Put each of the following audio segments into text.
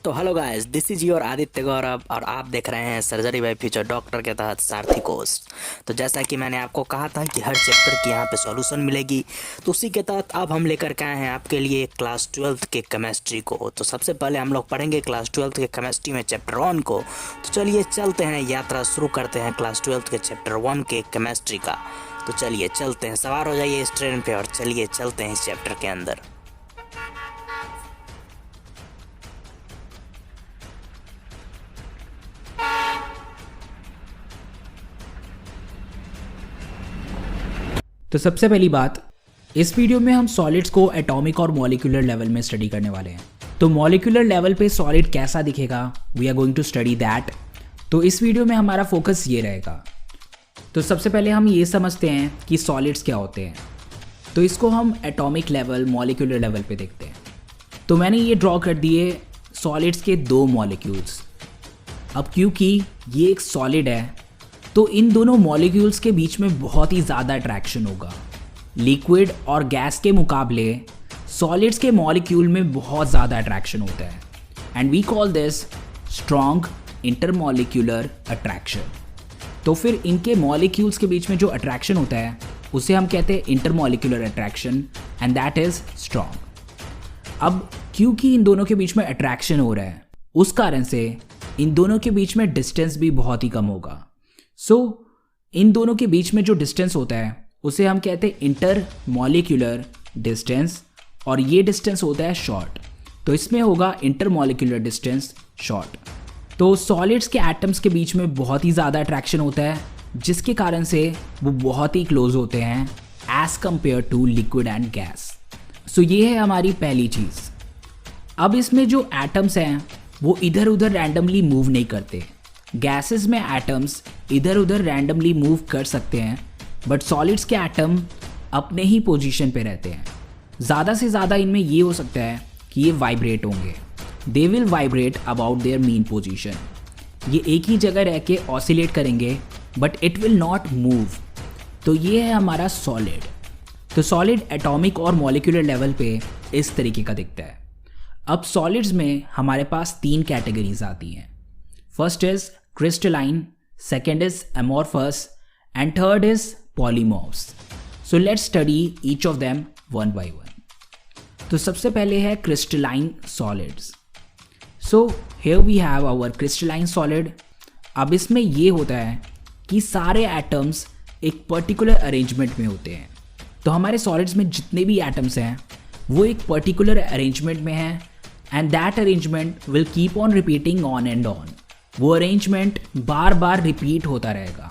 तो hello guys, this is your Aditya Gaurav और आप देख रहे हैं सर्जरी बाय फ्यूचर डॉक्टर के तहत सारथी कोर्स। तो जैसा कि मैंने आपको कहा था कि हर चैप्टर की यहाँ पे सॉल्यूशन मिलेगी, तो उसी के तहत अब हम लेकर के आए हैं आपके लिए क्लास 12th के केमिस्ट्री को। तो सबसे पहले हम लोग पढ़ेंगे क्लास 12th के केमिस्ट्री में चैप्टर 1 को। तो चलिए चलते हैं, यात्रा शुरू करते हैं क्लास 12th के चैप्टर 1 के केमिस्ट्री का। तो चलिए चलते हैं, सवार हो जाइए इस ट्रेन पे और चलिए चलते हैं इस चैप्टर के अंदर। तो सबसे पहली बात, इस वीडियो में हम सॉलिड्स को एटॉमिक और मॉलिक्यूलर लेवल में स्टडी करने वाले हैं। तो मॉलिक्यूलर लेवल पे सॉलिड कैसा दिखेगा, we are going to study that. तो इस वीडियो में हमारा फोकस ये रहेगा। तो सबसे पहले हम ये समझते हैं कि सॉलिड्स क्या होते हैं। तो इसको हम एटॉमिक लेवल, मॉलिक्यूलर लेवल पे देखते हैं। तो मैंने ये ड्रॉ कर दिए सॉलिड्स के दो मॉलिक्यूल्स। अब क्योंकि ये एक सॉलिड है तो इन दोनों मॉलिक्यूल्स के बीच में बहुत ही ज़्यादा अट्रैक्शन होगा। लिक्विड और गैस के मुकाबले सॉलिड्स के मॉलिक्यूल में बहुत ज़्यादा अट्रैक्शन होता है and we call this strong intermolecular attraction. तो फिर इनके मॉलिक्यूल्स के बीच में जो अट्रैक्शन होता है उसे हम कहते हैं intermolecular attraction and that is strong. अब क्योंकि इन दोनों के बीच में अट्रैक्शन हो रहा है, उस कारण से इन दोनों के बीच में डिस्टेंस भी बहुत ही कम होगा। सो इन दोनों के बीच में जो डिस्टेंस होता है उसे हम कहते हैं इंटर मॉलिक्यूलर डिस्टेंस और ये डिस्टेंस होता है शॉर्ट। तो इसमें होगा इंटर मॉलिक्यूलर डिस्टेंस शॉर्ट। तो सॉलिड्स के एटम्स के बीच में बहुत ही ज़्यादा अट्रैक्शन होता है जिसके कारण से वो बहुत ही क्लोज होते हैं as compare to liquid and gas. So ये है हमारी पहली चीज़। अब इसमें जो एटम्स हैं वो इधर उधर रैंडमली मूव नहीं करते। गैसेस में एटम्स इधर उधर रैंडमली मूव कर सकते हैं बट सॉलिड्स के एटम अपने ही पोजीशन पे रहते हैं। ज़्यादा से ज़्यादा इनमें ये हो सकता है कि ये वाइब्रेट होंगे। They will vibrate about their mean position. ये एक ही जगह रह के ऑसिलेट करेंगे but it will not move. तो ये है हमारा सॉलिड। तो सॉलिड एटॉमिक और मॉलिक्यूलर लेवल पे इस तरीके का दिखता है। अब सॉलिड्स में हमारे पास तीन कैटेगरीज आती हैं। First is crystalline, second is amorphous and third is polymorphs. So let's study each of them one by one. तो सबसे पहले है crystalline solids. So here we have our crystalline solid. अब इसमें ये होता है कि सारे atoms एक particular arrangement में होते हैं। तो हमारे solids में जितने भी atoms हैं वो एक particular arrangement में हैं and that arrangement will keep on repeating on and on. वो अरेंजमेंट बार बार रिपीट होता रहेगा।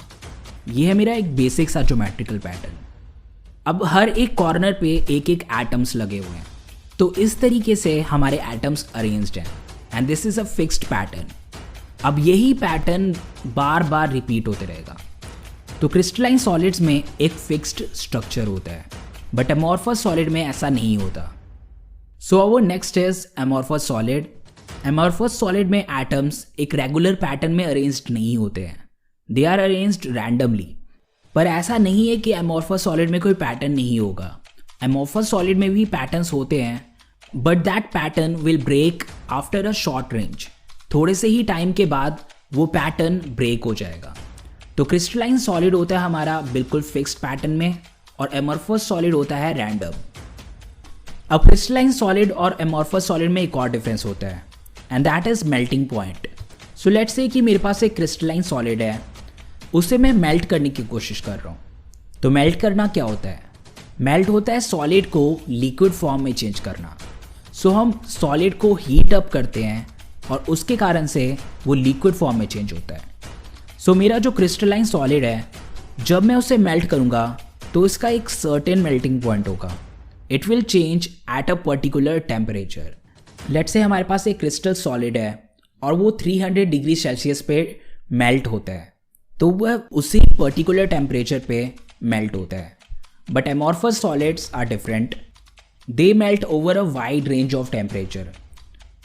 ये है मेरा एक बेसिक सा ज्योमेट्रिकल पैटर्न। अब हर एक कॉर्नर पे एक एक एटम्स लगे हुए हैं। तो इस तरीके से हमारे एटम्स अरेंज्ड हैं and this is a fixed pattern. अब यही पैटर्न बार बार रिपीट होते रहेगा। तो क्रिस्टलाइन सॉलिड्स में एक फिक्स्ड स्ट्रक्चर होता है बट अमॉर्फस सॉलिड में ऐसा नहीं होता। So our next is amorphous solid. Amorphous solid में एटम्स एक रेगुलर पैटर्न में अरेंज्ड नहीं होते हैं, दे आर अरेंज्ड रैंडमली। पर ऐसा नहीं है कि एमॉर्फस सॉलिड में कोई पैटर्न नहीं होगा। एमॉर्फस सॉलिड में भी पैटर्न्स होते हैं but that pattern will break after a short range. थोड़े से ही टाइम के बाद वो पैटर्न ब्रेक हो जाएगा। तो क्रिस्टलाइन सॉलिड होता है हमारा बिल्कुल फिक्स्ड पैटर्न में और एमॉर्फस सॉलिड होता है रैंडम। अब क्रिस्टलाइन सॉलिड और एमॉर्फस सॉलिड में एक और डिफरेंस होता है and that is melting point. So let's say कि मेरे पास एक क्रिस्टलाइन सॉलिड है, उसे मैं मेल्ट करने की कोशिश कर रहा हूँ। तो मेल्ट करना क्या होता है? मेल्ट होता है सॉलिड को लिक्विड फॉर्म में चेंज करना। सो हम सॉलिड को हीट अप करते हैं और उसके कारण से वो लिक्विड फॉर्म में चेंज होता है। सो मेरा जो क्रिस्टलाइन सॉलिड है, जब मैं उसे मेल्ट करूँगा तो इसका एक सर्टेन मेल्टिंग पॉइंट होगा। It will change at a particular temperature. Let's say हमारे पास एक क्रिस्टल सॉलिड है और वो 300 डिग्री सेल्सियस पे मेल्ट होता है, तो वह उसी पर्टिकुलर टेम्परेचर पे मेल्ट होता है। But amorphous solids are different, they melt over a wide range of temperature.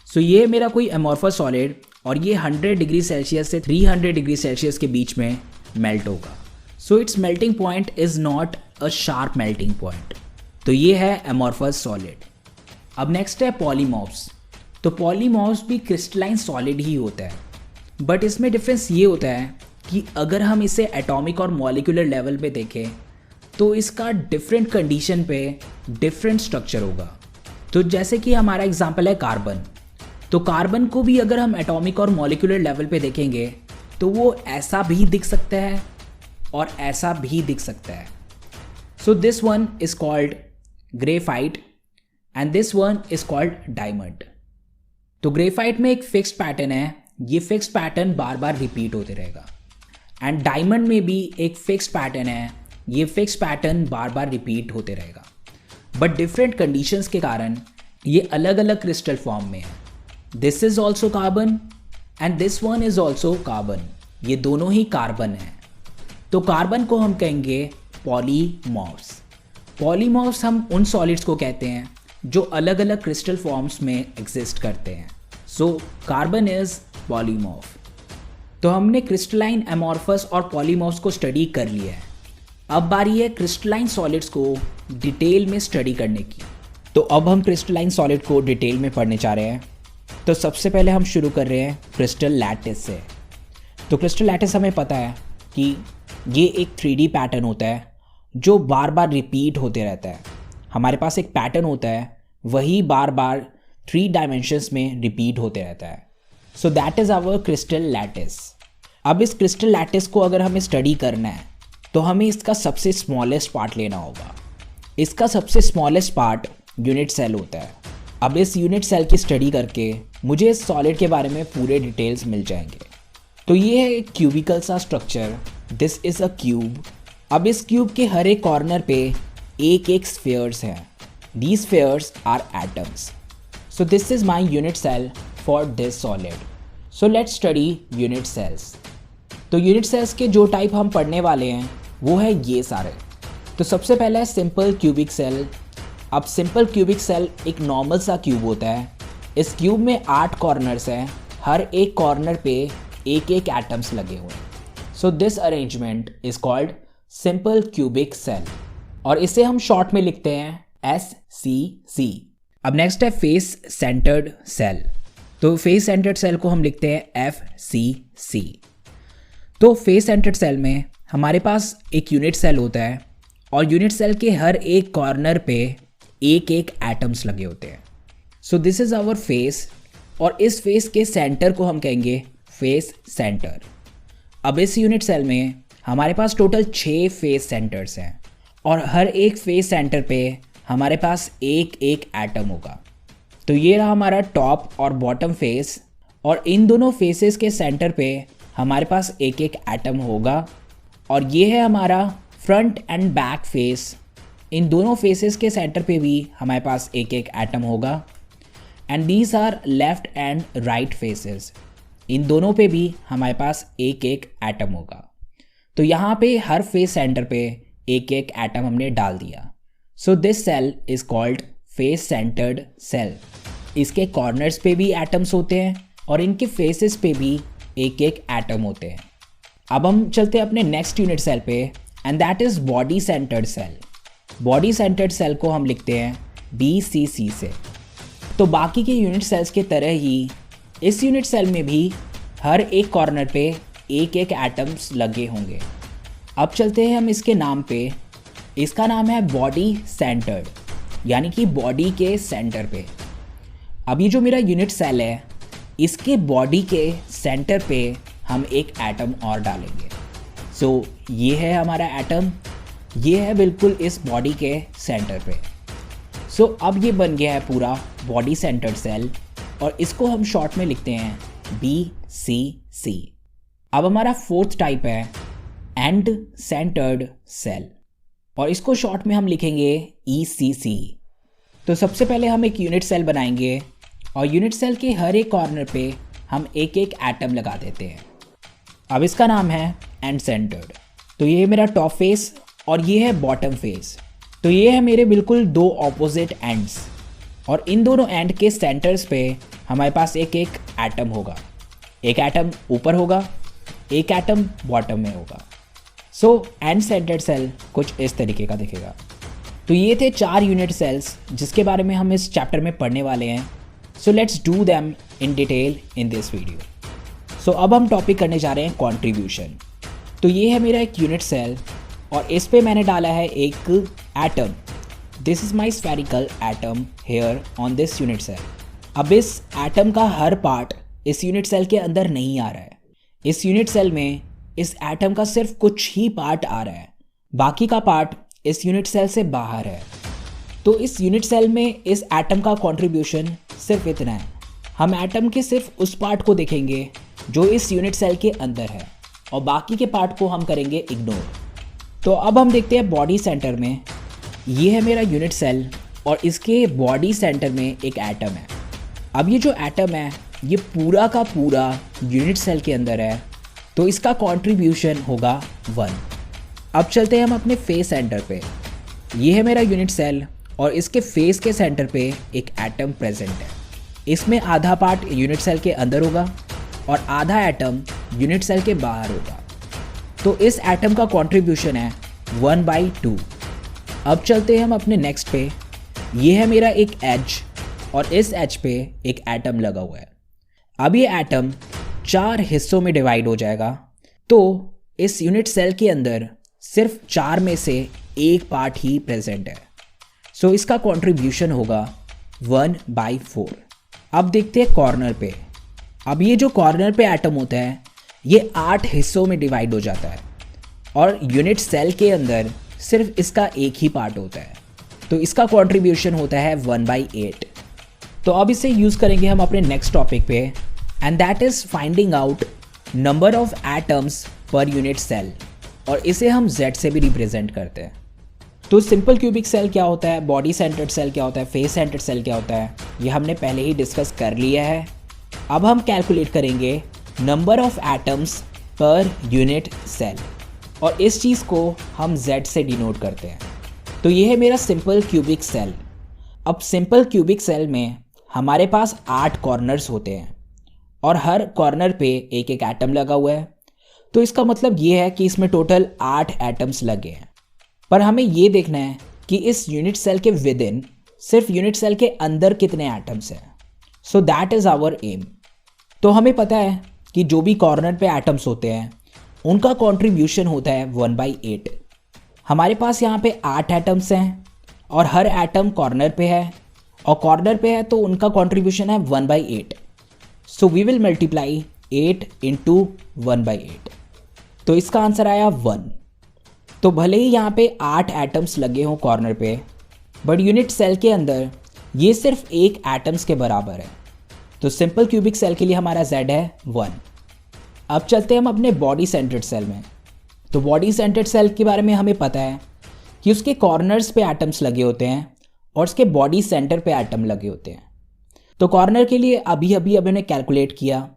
So ये मेरा कोई एमॉर्फस सॉलिड और ये 100 डिग्री सेल्सियस से 300 डिग्री सेल्सियस के बीच में मेल्ट होगा। So it's melting point is not a sharp melting point. तो ये है एमॉर्फस सॉलिड। अब नेक्स्ट है पॉलीमॉर्फ्स। तो पॉलीमॉर्फ्स भी क्रिस्टलाइन सॉलिड ही होता है, बट इसमें डिफरेंस ये होता है कि अगर हम इसे एटॉमिक और मॉलिक्यूलर लेवल पे देखें तो इसका डिफरेंट कंडीशन पे डिफरेंट स्ट्रक्चर होगा। तो जैसे कि हमारा एग्जांपल है कार्बन, तो कार्बन को भी अगर हम एटॉमिक और मॉलिक्यूलर लेवल पे देखेंगे तो वो ऐसा भी दिख सकता है और ऐसा भी दिख सकता है। So this one is called graphite and this one is called diamond. तो ग्रेफाइट में एक फिक्स्ड पैटर्न है, ये फिक्स्ड पैटर्न बार बार रिपीट होते रहेगा। एंड डायमंड में भी एक फिक्स्ड पैटर्न है, ये फिक्स्ड पैटर्न बार बार रिपीट होते रहेगा, बट डिफरेंट कंडीशंस के कारण ये अलग अलग क्रिस्टल फॉर्म में है। This is also carbon and this one is also carbon, ये दोनों ही कार्बन है। तो कार्बन को हम कहेंगे पॉलीमॉर्फ्स। पॉलीमॉर्फ्स हम उन सॉलिड्स को कहते हैं जो अलग अलग क्रिस्टल फॉर्म्स में एग्जिस्ट करते हैं। So carbon is polymorph. तो हमने क्रिस्टलाइन, एमॉर्फस और पॉलीमॉर्फ्स को स्टडी कर लिया है। अब बारी है क्रिस्टलाइन सॉलिड्स को डिटेल में स्टडी करने की। तो अब हम क्रिस्टलाइन सॉलिड को डिटेल में पढ़ने जा रहे हैं। तो सबसे पहले हम शुरू कर रहे हैं क्रिस्टल लैटिस से। तो क्रिस्टल लैटिस हमें पता है कि ये एक 3D पैटर्न होता है जो बार बार रिपीट होते रहता है। हमारे पास एक पैटर्न होता है, वही बार बार 3 डायमेंशंस में रिपीट होते रहता है। So that is our crystal lattice. अब इस क्रिस्टल लैटिस को अगर हमें स्टडी करना है तो हमें इसका सबसे स्मॉलेस्ट पार्ट लेना होगा। इसका सबसे स्मॉलेस्ट पार्ट यूनिट सेल होता है। अब इस यूनिट सेल की स्टडी करके मुझे इस सॉलिड के बारे में पूरे डिटेल्स मिल जाएंगे। तो ये है एक क्यूबिकल सा structure, this is a cube. अब इस क्यूब के हर एक कॉर्नर पे एक एक स्फीयर्स हैं। These spheres are atoms. So this is my unit cell for this solid. So let's study unit cells. तो यूनिट सेल्स के जो टाइप हम पढ़ने वाले हैं वो है ये सारे। तो सबसे पहले है सिंपल क्यूबिक सेल। अब सिंपल क्यूबिक सेल एक नॉर्मल सा क्यूब होता है। इस क्यूब में 8 कॉर्नर्स हैं, हर एक कॉर्नर पे एक एक एटम्स लगे हुए हैं। So this arrangement is called simple cubic cell और इसे हम शॉर्ट में लिखते हैं SCC। अब नेक्स्ट है फेस सेंटर्ड सेल। तो फेस सेंटर्ड सेल को हम लिखते हैं FCC। तो फेस सेंटर्ड सेल में हमारे पास एक यूनिट सेल होता है और यूनिट सेल के हर एक कॉर्नर पे एक एक एटम्स लगे होते हैं। So this is our face और इस फेस के सेंटर को हम कहेंगे फेस सेंटर। अब इस यूनिट सेल में हमारे पास टोटल 6 फेस सेंटर्स हैं और हर एक फेस सेंटर पे हमारे पास एक एक एटम होगा। तो ये रहा हमारा टॉप और बॉटम फेस और इन दोनों फेसेस के सेंटर पे हमारे पास एक एक एटम होगा। और ये है हमारा फ्रंट एंड बैक फेस। इन दोनों फेसेस के सेंटर पे भी हमारे पास एक एक एटम होगा। And these are left and right faces. इन दोनों पे भी हमारे पास एक एक एटम होगा। तो यहाँ पे हर फेस सेंटर पे एक एक एटम हमने डाल दिया। So this cell is called face centred cell. इसके कॉर्नर्स पे भी एटम्स होते हैं और इनके फेसेस पे भी एक एक एटम होते हैं। अब हम चलते हैं अपने नेक्स्ट यूनिट सेल पे and that is body centered cell. Body centered cell को हम लिखते हैं BCC से। तो बाकी के यूनिट सेल्स के तरह ही इस यूनिट सेल में भी हर एक कॉर्नर पे एक एक एटम्स लगे होंगे। अब चलते हैं हम इसके नाम पे। इसका नाम है बॉडी सेंटर्ड, यानी कि बॉडी के सेंटर पे। अब ये जो मेरा यूनिट सेल है, इसके बॉडी के सेंटर पे हम एक एटम और डालेंगे। सो ये है हमारा एटम, ये है बिल्कुल इस बॉडी के सेंटर पे। सो अब ये बन गया है पूरा बॉडी सेंटर्ड सेल और इसको हम शॉर्ट में लिखते हैं BCC। अब हमारा 4th टाइप है एंड सेंटर्ड सेल और इसको शॉर्ट में हम लिखेंगे ECC। तो सबसे पहले हम एक यूनिट सेल बनाएंगे और यूनिट सेल के हर एक कॉर्नर पे हम एक एक एटम लगा देते हैं। अब इसका नाम है एंड सेंटर्ड। तो ये है मेरा टॉप फेस और ये है बॉटम फेस। तो ये है मेरे बिल्कुल 2 ऑपोजिट एंड्स और इन दोनों एंड के सेंटर्स पे हमारे पास एक एक एटम होगा। एक एटम ऊपर होगा, एक एटम बॉटम में होगा। सो एंड सेंटर्ड सेल कुछ इस तरीके का दिखेगा। तो ये थे 4 यूनिट सेल्स जिसके बारे में हम इस चैप्टर में पढ़ने वाले हैं। So let's do them in detail in this video. So अब हम टॉपिक करने जा रहे हैं कंट्रीब्यूशन। तो ये है मेरा एक यूनिट सेल और इस पे मैंने डाला है एक atom. This is my spherical atom here on this unit cell. अब इस एटम का हर पार्ट इस यूनिट सेल के अंदर नहीं आ रहा है। इस यूनिट सेल में इस एटम का सिर्फ कुछ ही पार्ट आ रहा है, बाकी का पार्ट इस यूनिट सेल से बाहर है। तो इस यूनिट सेल में इस एटम का कंट्रीब्यूशन सिर्फ इतना है। हम एटम के सिर्फ उस पार्ट को देखेंगे जो इस यूनिट सेल के अंदर है और बाकी के पार्ट को हम करेंगे इग्नोर। तो अब हम देखते हैं बॉडी सेंटर में। ये है मेरा यूनिट सेल और इसके बॉडी सेंटर में एक एटम है। अब ये जो एटम है ये पूरा का पूरा यूनिट सेल के अंदर है, तो इसका कंट्रीब्यूशन होगा 1। अब चलते हैं हम अपने फेस सेंटर पे। ये है मेरा यूनिट सेल और इसके फेस के सेंटर पे एक एटम प्रेजेंट है। इसमें आधा पार्ट यूनिट सेल के अंदर होगा और आधा एटम यूनिट सेल के बाहर होगा। तो इस एटम का कंट्रीब्यूशन है 1/2। अब चलते हैं हम अपने नेक्स्ट पे। ये है मेरा एक एज और इस एज पे एक एटम लगा हुआ है। अब ये एटम 4 हिस्सों में डिवाइड हो जाएगा, तो इस यूनिट सेल के अंदर सिर्फ 4 में से एक पार्ट ही प्रेजेंट है। सो इसका कंट्रीब्यूशन होगा 1/4। अब देखते हैं कॉर्नर पे। अब ये जो कॉर्नर पे एटम होता है ये 8 हिस्सों में डिवाइड हो जाता है और यूनिट सेल के अंदर सिर्फ इसका एक ही पार्ट होता है, तो इसका कंट्रीब्यूशन होता है 1/8। तो अब इसे यूज़ करेंगे हम अपने नेक्स्ट टॉपिक पे, and that is finding out number of atoms per unit cell, और इसे हम Z से भी रिप्रेजेंट करते हैं। तो सिंपल क्यूबिक सेल क्या होता है, बॉडी सेंटर्ड सेल क्या होता है, फेस सेंटर्ड सेल क्या होता है, ये हमने पहले ही डिस्कस कर लिया है। अब हम कैलकुलेट करेंगे number of atoms per unit cell और इस चीज़ को हम Z से डिनोट करते हैं। तो ये है मेरा सिंपल क्यूबिक सेल। अब सिंपल क्यूबिक सेल में हमारे पास 8 कॉर्नर्स होते हैं और हर कॉर्नर पे एक एक एटम लगा हुआ है। तो इसका मतलब ये है कि इसमें टोटल 8 एटम्स लगे हैं। पर हमें ये देखना है कि इस यूनिट सेल के विद इन सिर्फ यूनिट सेल के अंदर कितने एटम्स हैं। So that is our aim. तो हमें पता है कि जो भी कॉर्नर पे एटम्स होते हैं उनका कंट्रीब्यूशन होता है 1/8। हमारे पास यहाँ पे 8 एटम्स हैं और हर एटम कॉर्नर पे है और कॉर्नर पे है तो उनका कंट्रीब्यूशन है 1/8। So we will multiply 8 × 1/8। तो इसका आंसर आया 1। तो भले ही यहाँ पे 8 एटम्स लगे हों कॉर्नर पे, बट यूनिट सेल के अंदर ये सिर्फ एक एटम्स के बराबर है। तो सिंपल क्यूबिक सेल के लिए हमारा Z है 1। अब चलते हैं हम अपने बॉडी सेंटर्ड सेल में। तो बॉडी सेंटर्ड सेल के बारे में हमें पता है कि उसके कॉर्नर्स पे एटम्स लगे होते हैं और उसके बॉडी सेंटर पे एटम लगे होते हैं। तो कॉर्नर के लिए अभी हमने कैलकुलेट किया,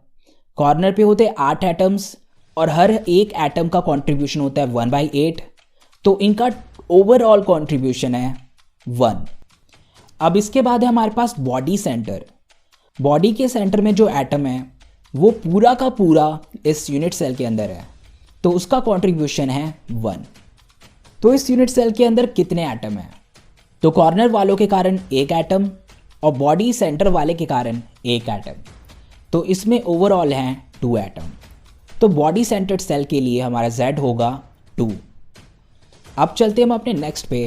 कॉर्नर पे होते 8 एटम्स और हर एक एटम का कंट्रीब्यूशन होता है 1/8। तो इनका ओवरऑल कंट्रीब्यूशन है 1। अब इसके बाद है हमारे पास बॉडी सेंटर। बॉडी के सेंटर में जो एटम है वो पूरा का पूरा इस यूनिट सेल के अंदर है, तो उसका कंट्रीब्यूशन है 1। तो इस यूनिट सेल के अंदर कितने एटम हैं? तो कॉर्नर वालों के कारण एक एटम और बॉडी सेंटर वाले के कारण एक एटम, तो इसमें ओवरऑल हैं 2 एटम। तो बॉडी सेंटर्ड सेल के लिए हमारा Z होगा 2। अब चलते हम अपने नेक्स्ट पे,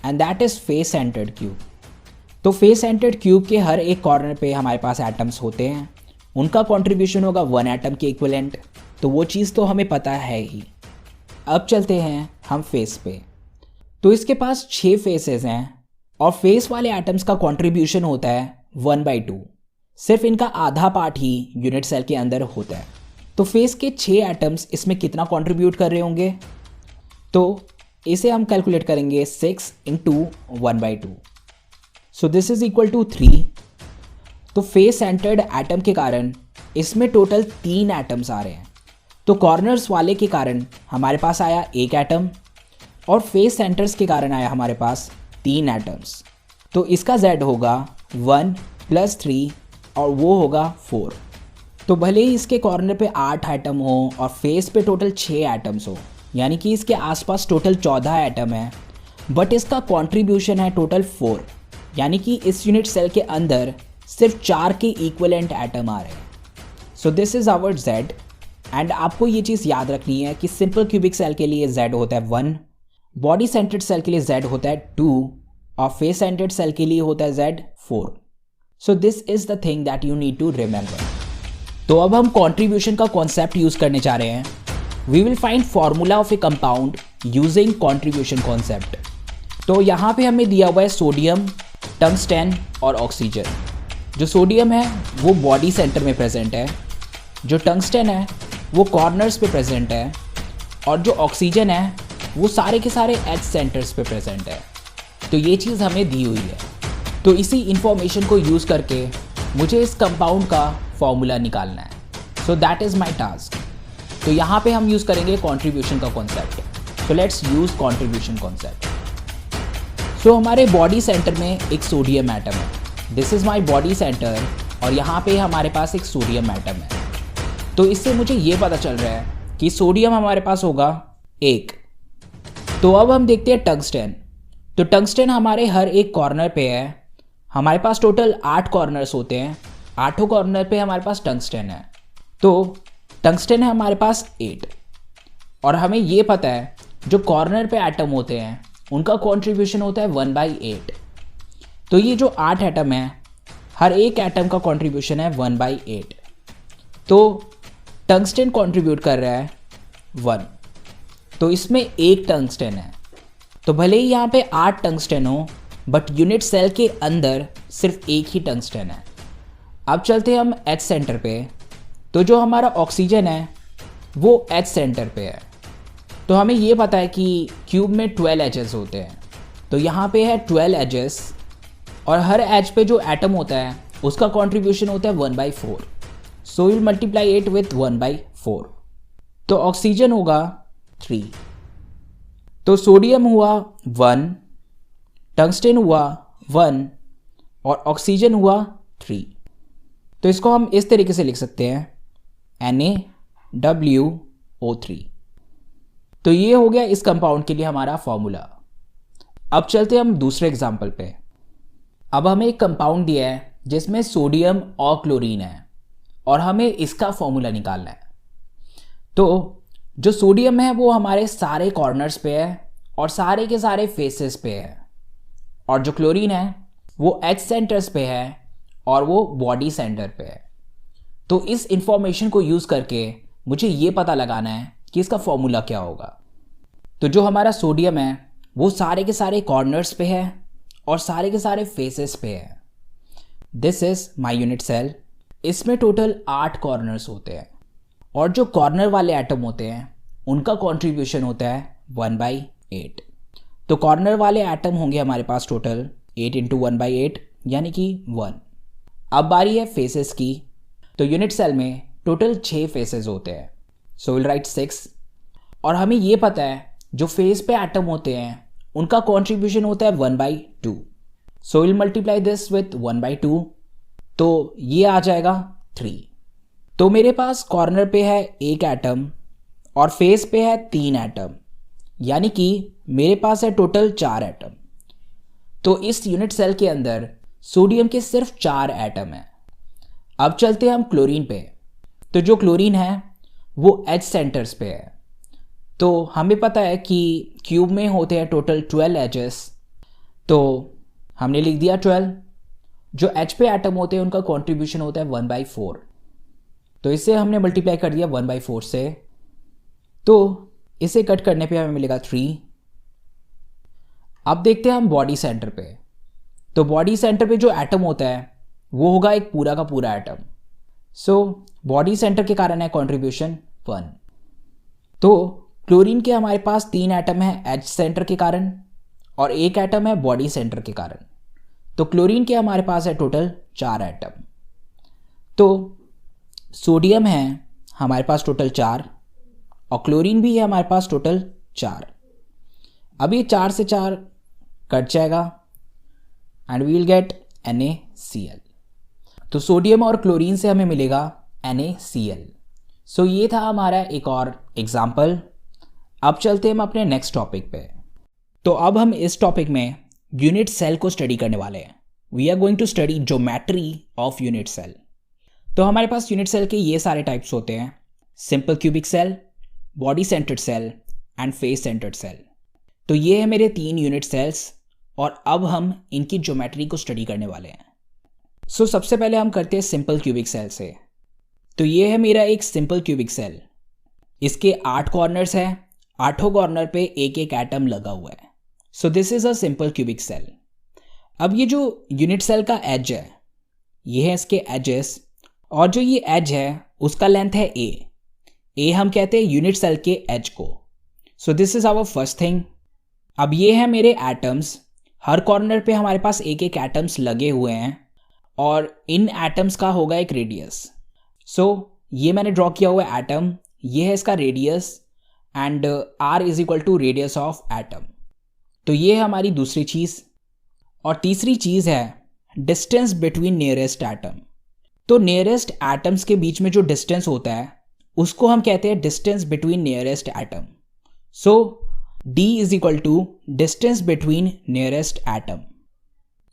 and that is face centred cube. तो फेस सेंटर्ड क्यूब के हर एक कॉर्नर पे हमारे पास एटम्स होते हैं, उनका कंट्रीब्यूशन होगा 1 एटम के इक्विवेलेंट। तो वो चीज़ तो हमें पता है ही। अब चलते हैं हम फेस पे। तो इसके पास 6 फेसेस हैं और फेस वाले एटम्स का कंट्रीब्यूशन होता है 1/2। सिर्फ इनका आधा पार्ट ही यूनिट सेल के अंदर होता है। तो फेस के 6 एटम्स इसमें कितना कंट्रीब्यूट कर रहे होंगे? तो इसे हम कैलकुलेट करेंगे 6 × 1/2। So this is equal to 3। तो फेस सेंटर्ड एटम के कारण इसमें टोटल 3 एटम्स आ रहे हैं। तो कॉर्नर्स वाले के कारण हमारे पास आया एक एटम और फेस सेंटर्स के कारण आया हमारे पास 3 एटम्स। तो इसका Z होगा 1 + 3 और वो होगा 4। तो भले ही इसके कॉर्नर पे 8 एटम हो और फेस पे टोटल 6 एटम्स हो, यानी कि इसके आसपास टोटल 14 एटम है, बट इसका कंट्रीब्यूशन है टोटल 4, यानी कि इस यूनिट सेल के अंदर सिर्फ 4 के इक्वलेंट एटम आ रहे हैं। So this is our Z। And आपको ये चीज़ याद रखनी है कि सिंपल क्यूबिक सेल के लिए Z होता है 1, बॉडी सेंटर्ड सेल के लिए Z होता है 2 और फेस सेंटर्ड सेल के लिए होता है Z 4। So this is the thing that you need to remember. तो अब हम कॉन्ट्रीब्यूशन का कॉन्सेप्ट यूज करने जा रहे हैं। We will find formula of a compound using contribution concept. तो यहाँ पे हमें दिया हुआ है सोडियम, टंगस्टन और ऑक्सीजन। जो सोडियम है वो बॉडी सेंटर में प्रेजेंट है, जो टंगस्टन है वो कॉर्नर्स पे प्रेजेंट है, और जो ऑक्सीजन है वो सारे के सारे एज सेंटर्स पे प्रेजेंट है। तो ये चीज़ हमें दी हुई है। तो इसी इंफॉर्मेशन को यूज़ करके मुझे इस कंपाउंड का फॉर्मूला निकालना है। So that is my task. तो यहाँ पे हम यूज़ करेंगे कॉन्ट्रीब्यूशन का concept. So let's use contribution concept. So हमारे बॉडी सेंटर में एक सोडियम एटम है। This is my body centre और यहाँ पे हमारे पास एक सोडियम एटम है। तो इससे मुझे ये पता चल रहा है कि सोडियम हमारे पास होगा 1। तो अब हम देखते हैं टंगस्टन। तो टंगस्टन हमारे हर एक कॉर्नर पे है। हमारे पास टोटल 8 कॉर्नर्स होते हैं। 8 कॉर्नर पे हमारे पास टंगस्टन है। तो टंगस्टन है हमारे पास 8 और हमें ये पता है जो कॉर्नर पे एटम होते हैं उनका कंट्रीब्यूशन होता है 1/8। तो ये जो 8 एटम है, हर एक एटम का कंट्रीब्यूशन है 1/8। तो टंगस्टन कंट्रीब्यूट कर रहा है 1। तो इसमें एक टंगस्टन है। तो भले ही यहाँ पे 8 टंगस्टन हो, बट यूनिट सेल के अंदर सिर्फ एक ही टंगस्टन है। अब चलते हैं हम एच सेंटर पे। तो जो हमारा ऑक्सीजन है वो एच सेंटर पे है। तो हमें ये पता है कि क्यूब में 12 एजेस होते हैं। तो यहाँ पे है 12 एजेस और हर एज पे जो एटम होता है उसका कंट्रीब्यूशन होता है 1/4। So will multiply it with 1/4। तो ऑक्सीजन होगा 3, तो सोडियम हुआ 1, टंगस्टन हुआ 1 और ऑक्सीजन हुआ 3। तो इसको हम इस तरीके से लिख सकते हैं NaWO3। तो ये हो गया इस कंपाउंड के लिए हमारा फॉर्मूला। अब चलते हम दूसरे एग्जाम्पल पे। अब हमें एक कंपाउंड दिया है जिसमें सोडियम और क्लोरीन है और हमें इसका फॉर्मूला निकालना है। तो जो सोडियम है वो हमारे सारे कॉर्नर्स पे है और सारे के सारे फेसेस पे है, और जो क्लोरीन है वो एच सेंटर्स पे है और वो बॉडी सेंटर पे है। तो इस इंफॉर्मेशन को यूज़ करके मुझे ये पता लगाना है कि इसका फॉर्मूला क्या होगा। तो जो हमारा सोडियम है वो सारे के सारे कॉर्नर्स पे है और सारे के सारे फेसेस पे है। This is my unit cell. इसमें टोटल 8 कॉर्नर्स होते हैं और जो कॉर्नर वाले एटम होते हैं उनका कंट्रीब्यूशन होता है 1/8। तो कॉर्नर वाले एटम होंगे हमारे पास टोटल 8 × 1/8 यानी कि 1। अब बारी है फेसेस की। तो यूनिट सेल में टोटल 6 फेसेस होते हैं। So will write 6। और हमें ये पता है जो फेस पे एटम होते हैं उनका कंट्रीब्यूशन होता है 1/2। So will multiply this with 1/2। तो ये आ जाएगा 3। तो मेरे पास कॉर्नर पे है एक एटम और फेस पे है 3 एटम, यानी कि मेरे पास है टोटल 4 एटम। तो इस यूनिट सेल के अंदर सोडियम के सिर्फ 4 एटम हैं। अब चलते हैं हम क्लोरीन पे। तो जो क्लोरीन है वो एच सेंटर्स पे है। तो हमें पता है कि क्यूब में होते हैं टोटल 12 एजेस। तो हमने लिख दिया 12। जो एच पे एटम होते हैं उनका कंट्रीब्यूशन होता है 1/4। तो इसे हमने मल्टीप्लाई कर दिया 1/4 से। तो इसे कट करने पे हमें मिलेगा 3। अब देखते हैं हम बॉडी सेंटर पे। तो बॉडी सेंटर पे जो एटम होता है वो होगा एक पूरा का पूरा एटम। सो बॉडी सेंटर के कारण है कंट्रीब्यूशन 1। तो क्लोरीन के हमारे पास 3 एटम है एच सेंटर के कारण और एक एटम है बॉडी सेंटर के कारण। तो क्लोरीन के हमारे पास है टोटल 4 एटम। तो सोडियम है हमारे पास टोटल 4 और क्लोरीन भी है हमारे पास टोटल 4। अब ये 4 से 4 कट जाएगा and we will get NaCl। तो सोडियम और क्लोरीन से हमें मिलेगा NaCl। सो ये था हमारा एक और एग्जाम्पल। अब चलते हम अपने नेक्स्ट टॉपिक पे। तो अब हम इस टॉपिक में यूनिट सेल को स्टडी करने वाले हैं। We are going to study geometry of unit cell. तो हमारे पास यूनिट सेल के ये सारे टाइप्स होते हैं, simple cubic cell, body centered cell and face centred cell. तो ये है मेरे 3 यूनिट सेल्स और अब हम इनकी ज्योमेट्री को स्टडी करने वाले हैं। सो सबसे पहले हम करते हैं सिंपल क्यूबिक सेल से। तो ये है मेरा एक सिंपल क्यूबिक सेल, इसके 8 कॉर्नर्स हैं, 8 कॉर्नर पे एक एक एटम लगा हुआ है। So this is a simple cubic cell. अब ये जो यूनिट सेल का एज है, ये है इसके एजेस, और जो ये एज है उसका लेंथ है ए हम कहते हैं यूनिट सेल के एज को। So this is our first thing. अब ये है मेरे एटम्स, हर कॉर्नर पे हमारे पास एक एक एटम्स लगे हुए हैं और इन एटम्स का होगा एक रेडियस। सो ये मैंने ड्रॉ किया हुआ एटम, ये है इसका radius and r is equal to radius of atom. तो ये है हमारी दूसरी चीज़। और तीसरी चीज़ है डिस्टेंस बिटवीन नियरेस्ट एटम। तो नियरेस्ट एटम्स के बीच में जो डिस्टेंस होता है उसको हम कहते हैं distance between nearest atom. So d is equal to distance between nearest atom.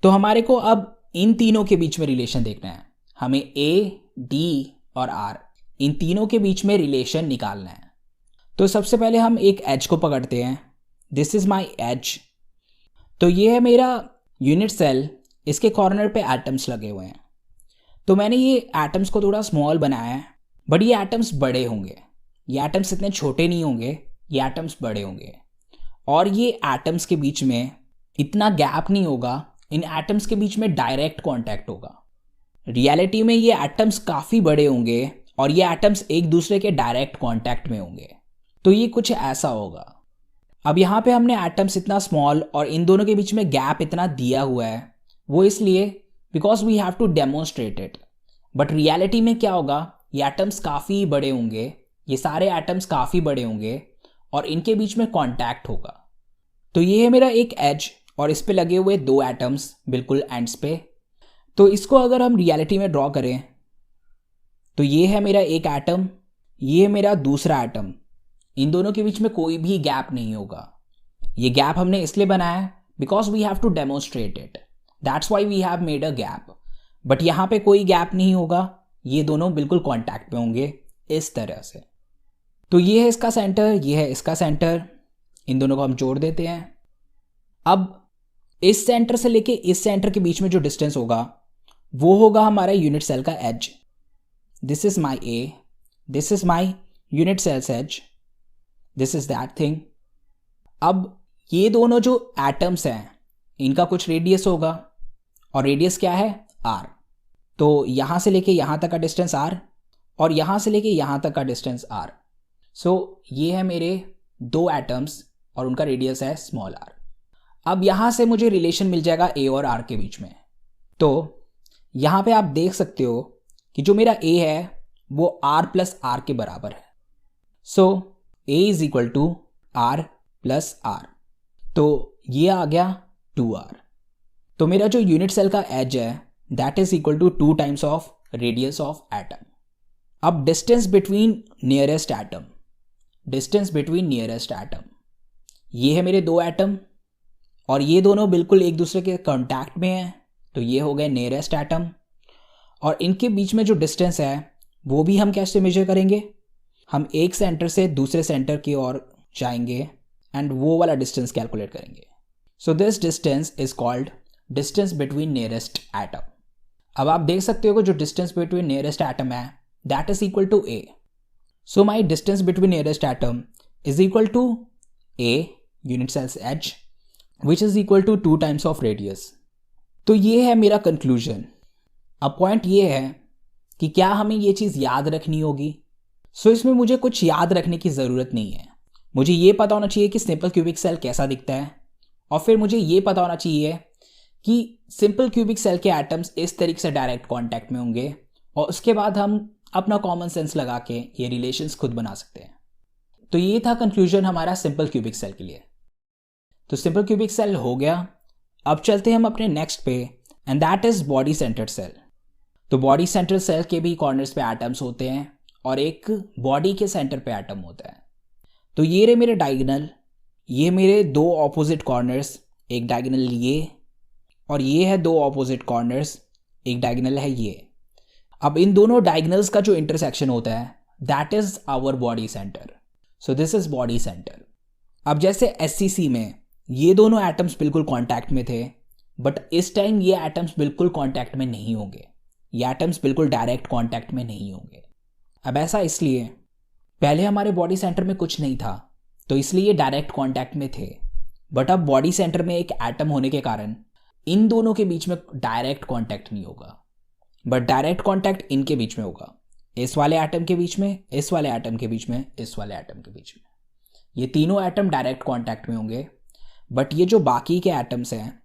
तो हमारे को अब इन तीनों के बीच में रिलेशन देखना है, हमें a, d और r इन तीनों के बीच में रिलेशन निकालना है। तो सबसे पहले हम एक एज को पकड़ते हैं, दिस इज माई एज। तो ये है मेरा यूनिट सेल, इसके कॉर्नर पे एटम्स लगे हुए हैं। तो मैंने ये एटम्स को थोड़ा स्मॉल बनाया है, बट ये एटम्स बड़े होंगे, ये एटम्स इतने छोटे नहीं होंगे, ये एटम्स बड़े होंगे। और ये एटम्स के बीच में इतना गैप नहीं होगा, इन एटम्स के बीच में डायरेक्ट कॉन्टैक्ट होगा। रियलिटी में ये एटम्स काफ़ी बड़े होंगे और ये एटम्स एक दूसरे के डायरेक्ट कॉन्टैक्ट में होंगे। तो ये कुछ ऐसा होगा। अब यहाँ पे हमने एटम्स इतना स्मॉल और इन दोनों के बीच में गैप इतना दिया हुआ है, वो इसलिए because we have to demonstrate it. But reality में क्या होगा, ये एटम्स काफ़ी बड़े होंगे, ये सारे एटम्स काफ़ी बड़े होंगे और इनके बीच में कॉन्टैक्ट होगा। तो ये है मेरा एक एज और इस पे लगे हुए 2 एटम्स बिल्कुल एंड्स पे। तो इसको अगर हम रियलिटी में ड्रॉ करें तो ये है मेरा एक एटम, ये है मेरा दूसरा एटम, इन दोनों के बीच में कोई भी गैप नहीं होगा। ये गैप हमने इसलिए बनाया है because we have to demonstrate it, that's why we have made a gap. But यहाँ पे कोई गैप नहीं होगा, ये दोनों बिल्कुल कॉन्टैक्ट में होंगे इस तरह से। तो ये है इसका सेंटर, ये है इसका सेंटर, इन दोनों को हम जोड़ देते हैं। अब इस सेंटर से लेके इस सेंटर के बीच में जो डिस्टेंस होगा वो होगा हमारा यूनिट सेल का edge. This is my a, this is my unit cell's edge, this is that thing. अब ये दोनों जो एटम्स हैं इनका कुछ रेडियस होगा और रेडियस क्या है, r। तो यहाँ से लेके यहाँ तक का डिस्टेंस r और यहाँ से लेके यहाँ तक का डिस्टेंस r। सो ये है मेरे 2 एटम्स और उनका रेडियस है स्मॉल r। अब यहाँ से मुझे रिलेशन मिल जाएगा a और r के बीच में। तो यहाँ पे आप देख सकते हो कि जो मेरा a है वो r प्लस r के बराबर है। So a is equal to r plus r। तो ये आ गया 2r। तो मेरा जो यूनिट सेल का एज है that is equal to 2 times of radius of atom. अब distance between nearest atom, distance between nearest atom, ये है मेरे 2 एटम और ये दोनों बिल्कुल एक दूसरे के कांटेक्ट में हैं, तो ये हो गए नियरेस्ट एटम। और इनके बीच में जो डिस्टेंस है वो भी हम कैसे मेजर करेंगे, हम एक सेंटर से दूसरे सेंटर की ओर जाएंगे एंड वो वाला डिस्टेंस कैलकुलेट करेंगे। So this distance is called distance between nearest atom. अब आप देख सकते हो कि जो डिस्टेंस बिटवीन नियरेस्ट एटम है that is equal to a। So my distance between nearest atom is equal to a unit cell's edge which is equal to 2 times of radius. तो ये है मेरा कंक्लूजन। अब पॉइंट ये है कि क्या हमें ये चीज़ याद रखनी होगी। सो इसमें मुझे कुछ याद रखने की ज़रूरत नहीं है, मुझे ये पता होना चाहिए कि सिंपल क्यूबिक सेल कैसा दिखता है और फिर मुझे ये पता होना चाहिए कि सिंपल क्यूबिक सेल के एटम्स इस तरीके से डायरेक्ट कांटेक्ट में होंगे और उसके बाद हम अपना कॉमन सेंस लगा के ये रिलेशंस खुद बना सकते हैं। तो ये था कंक्लूजन हमारा सिंपल क्यूबिक सेल के लिए। तो सिंपल क्यूबिक सेल हो गया। अब चलते हैं हम अपने नेक्स्ट पे and that is body centered cell. तो बॉडी सेंटर्ड सेल के भी कॉर्नर्स पे एटम्स होते हैं और एक बॉडी के सेंटर पे एटम होता है। तो ये रहे मेरे डायगोनल, ये मेरे 2 ऑपोजिट कॉर्नर्स, एक डायगोनल ये और ये है दो ऑपोजिट कॉर्नर्स, एक डायगोनल है ये। अब इन दोनों डायगोनल्स का जो इंटरसेक्शन होता है that is our body center. So this is body center. अब जैसे SCC में ये दोनों एटम्स बिल्कुल कांटेक्ट में थे, बट इस टाइम ये एटम्स बिल्कुल कांटेक्ट में नहीं होंगे, ये एटम्स बिल्कुल डायरेक्ट कांटेक्ट में नहीं होंगे। अब ऐसा इसलिए, पहले हमारे बॉडी सेंटर में कुछ नहीं था तो इसलिए ये डायरेक्ट कांटेक्ट में थे, बट अब बॉडी सेंटर में एक एटम होने के कारण इन दोनों के बीच में डायरेक्ट कांटेक्ट नहीं होगा, बट डायरेक्ट कांटेक्ट इनके बीच में होगा, इस वाले एटम के बीच में, इस वाले एटम के बीच में, इस वाले एटम के बीच में। ये तीनों एटम डायरेक्ट कांटेक्ट में होंगे, बट ये जो बाकी के एटम्स हैं,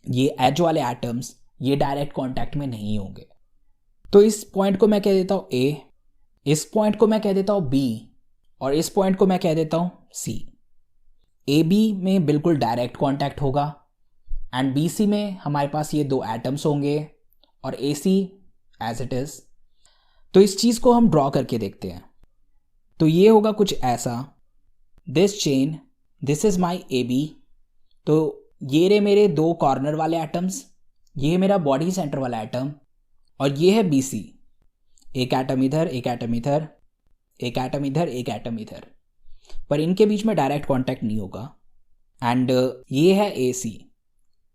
ये एज वाले एटम्स, ये डायरेक्ट कांटेक्ट में नहीं होंगे। तो इस पॉइंट को मैं कह देता हूँ A, इस पॉइंट को मैं कह देता हूँ B, और इस पॉइंट को मैं कह देता हूँ C। AB में बिल्कुल डायरेक्ट कांटेक्ट होगा एंड BC में हमारे पास ये दो एटम्स होंगे और AC एज इट इज। तो इस चीज़ को हम ड्रॉ करके देखते हैं। तो ये होगा कुछ ऐसा, this chain, this is my AB। तो ये रहे मेरे दो कॉर्नर वाले एटम्स, ये है मेरा बॉडी सेंटर वाला एटम, और ये है BC। एक एटम इधर, एक एटम इधर, एक एटम इधर, एक एटम इधर, पर इनके बीच में डायरेक्ट कांटेक्ट नहीं होगा। एंड ये है AC,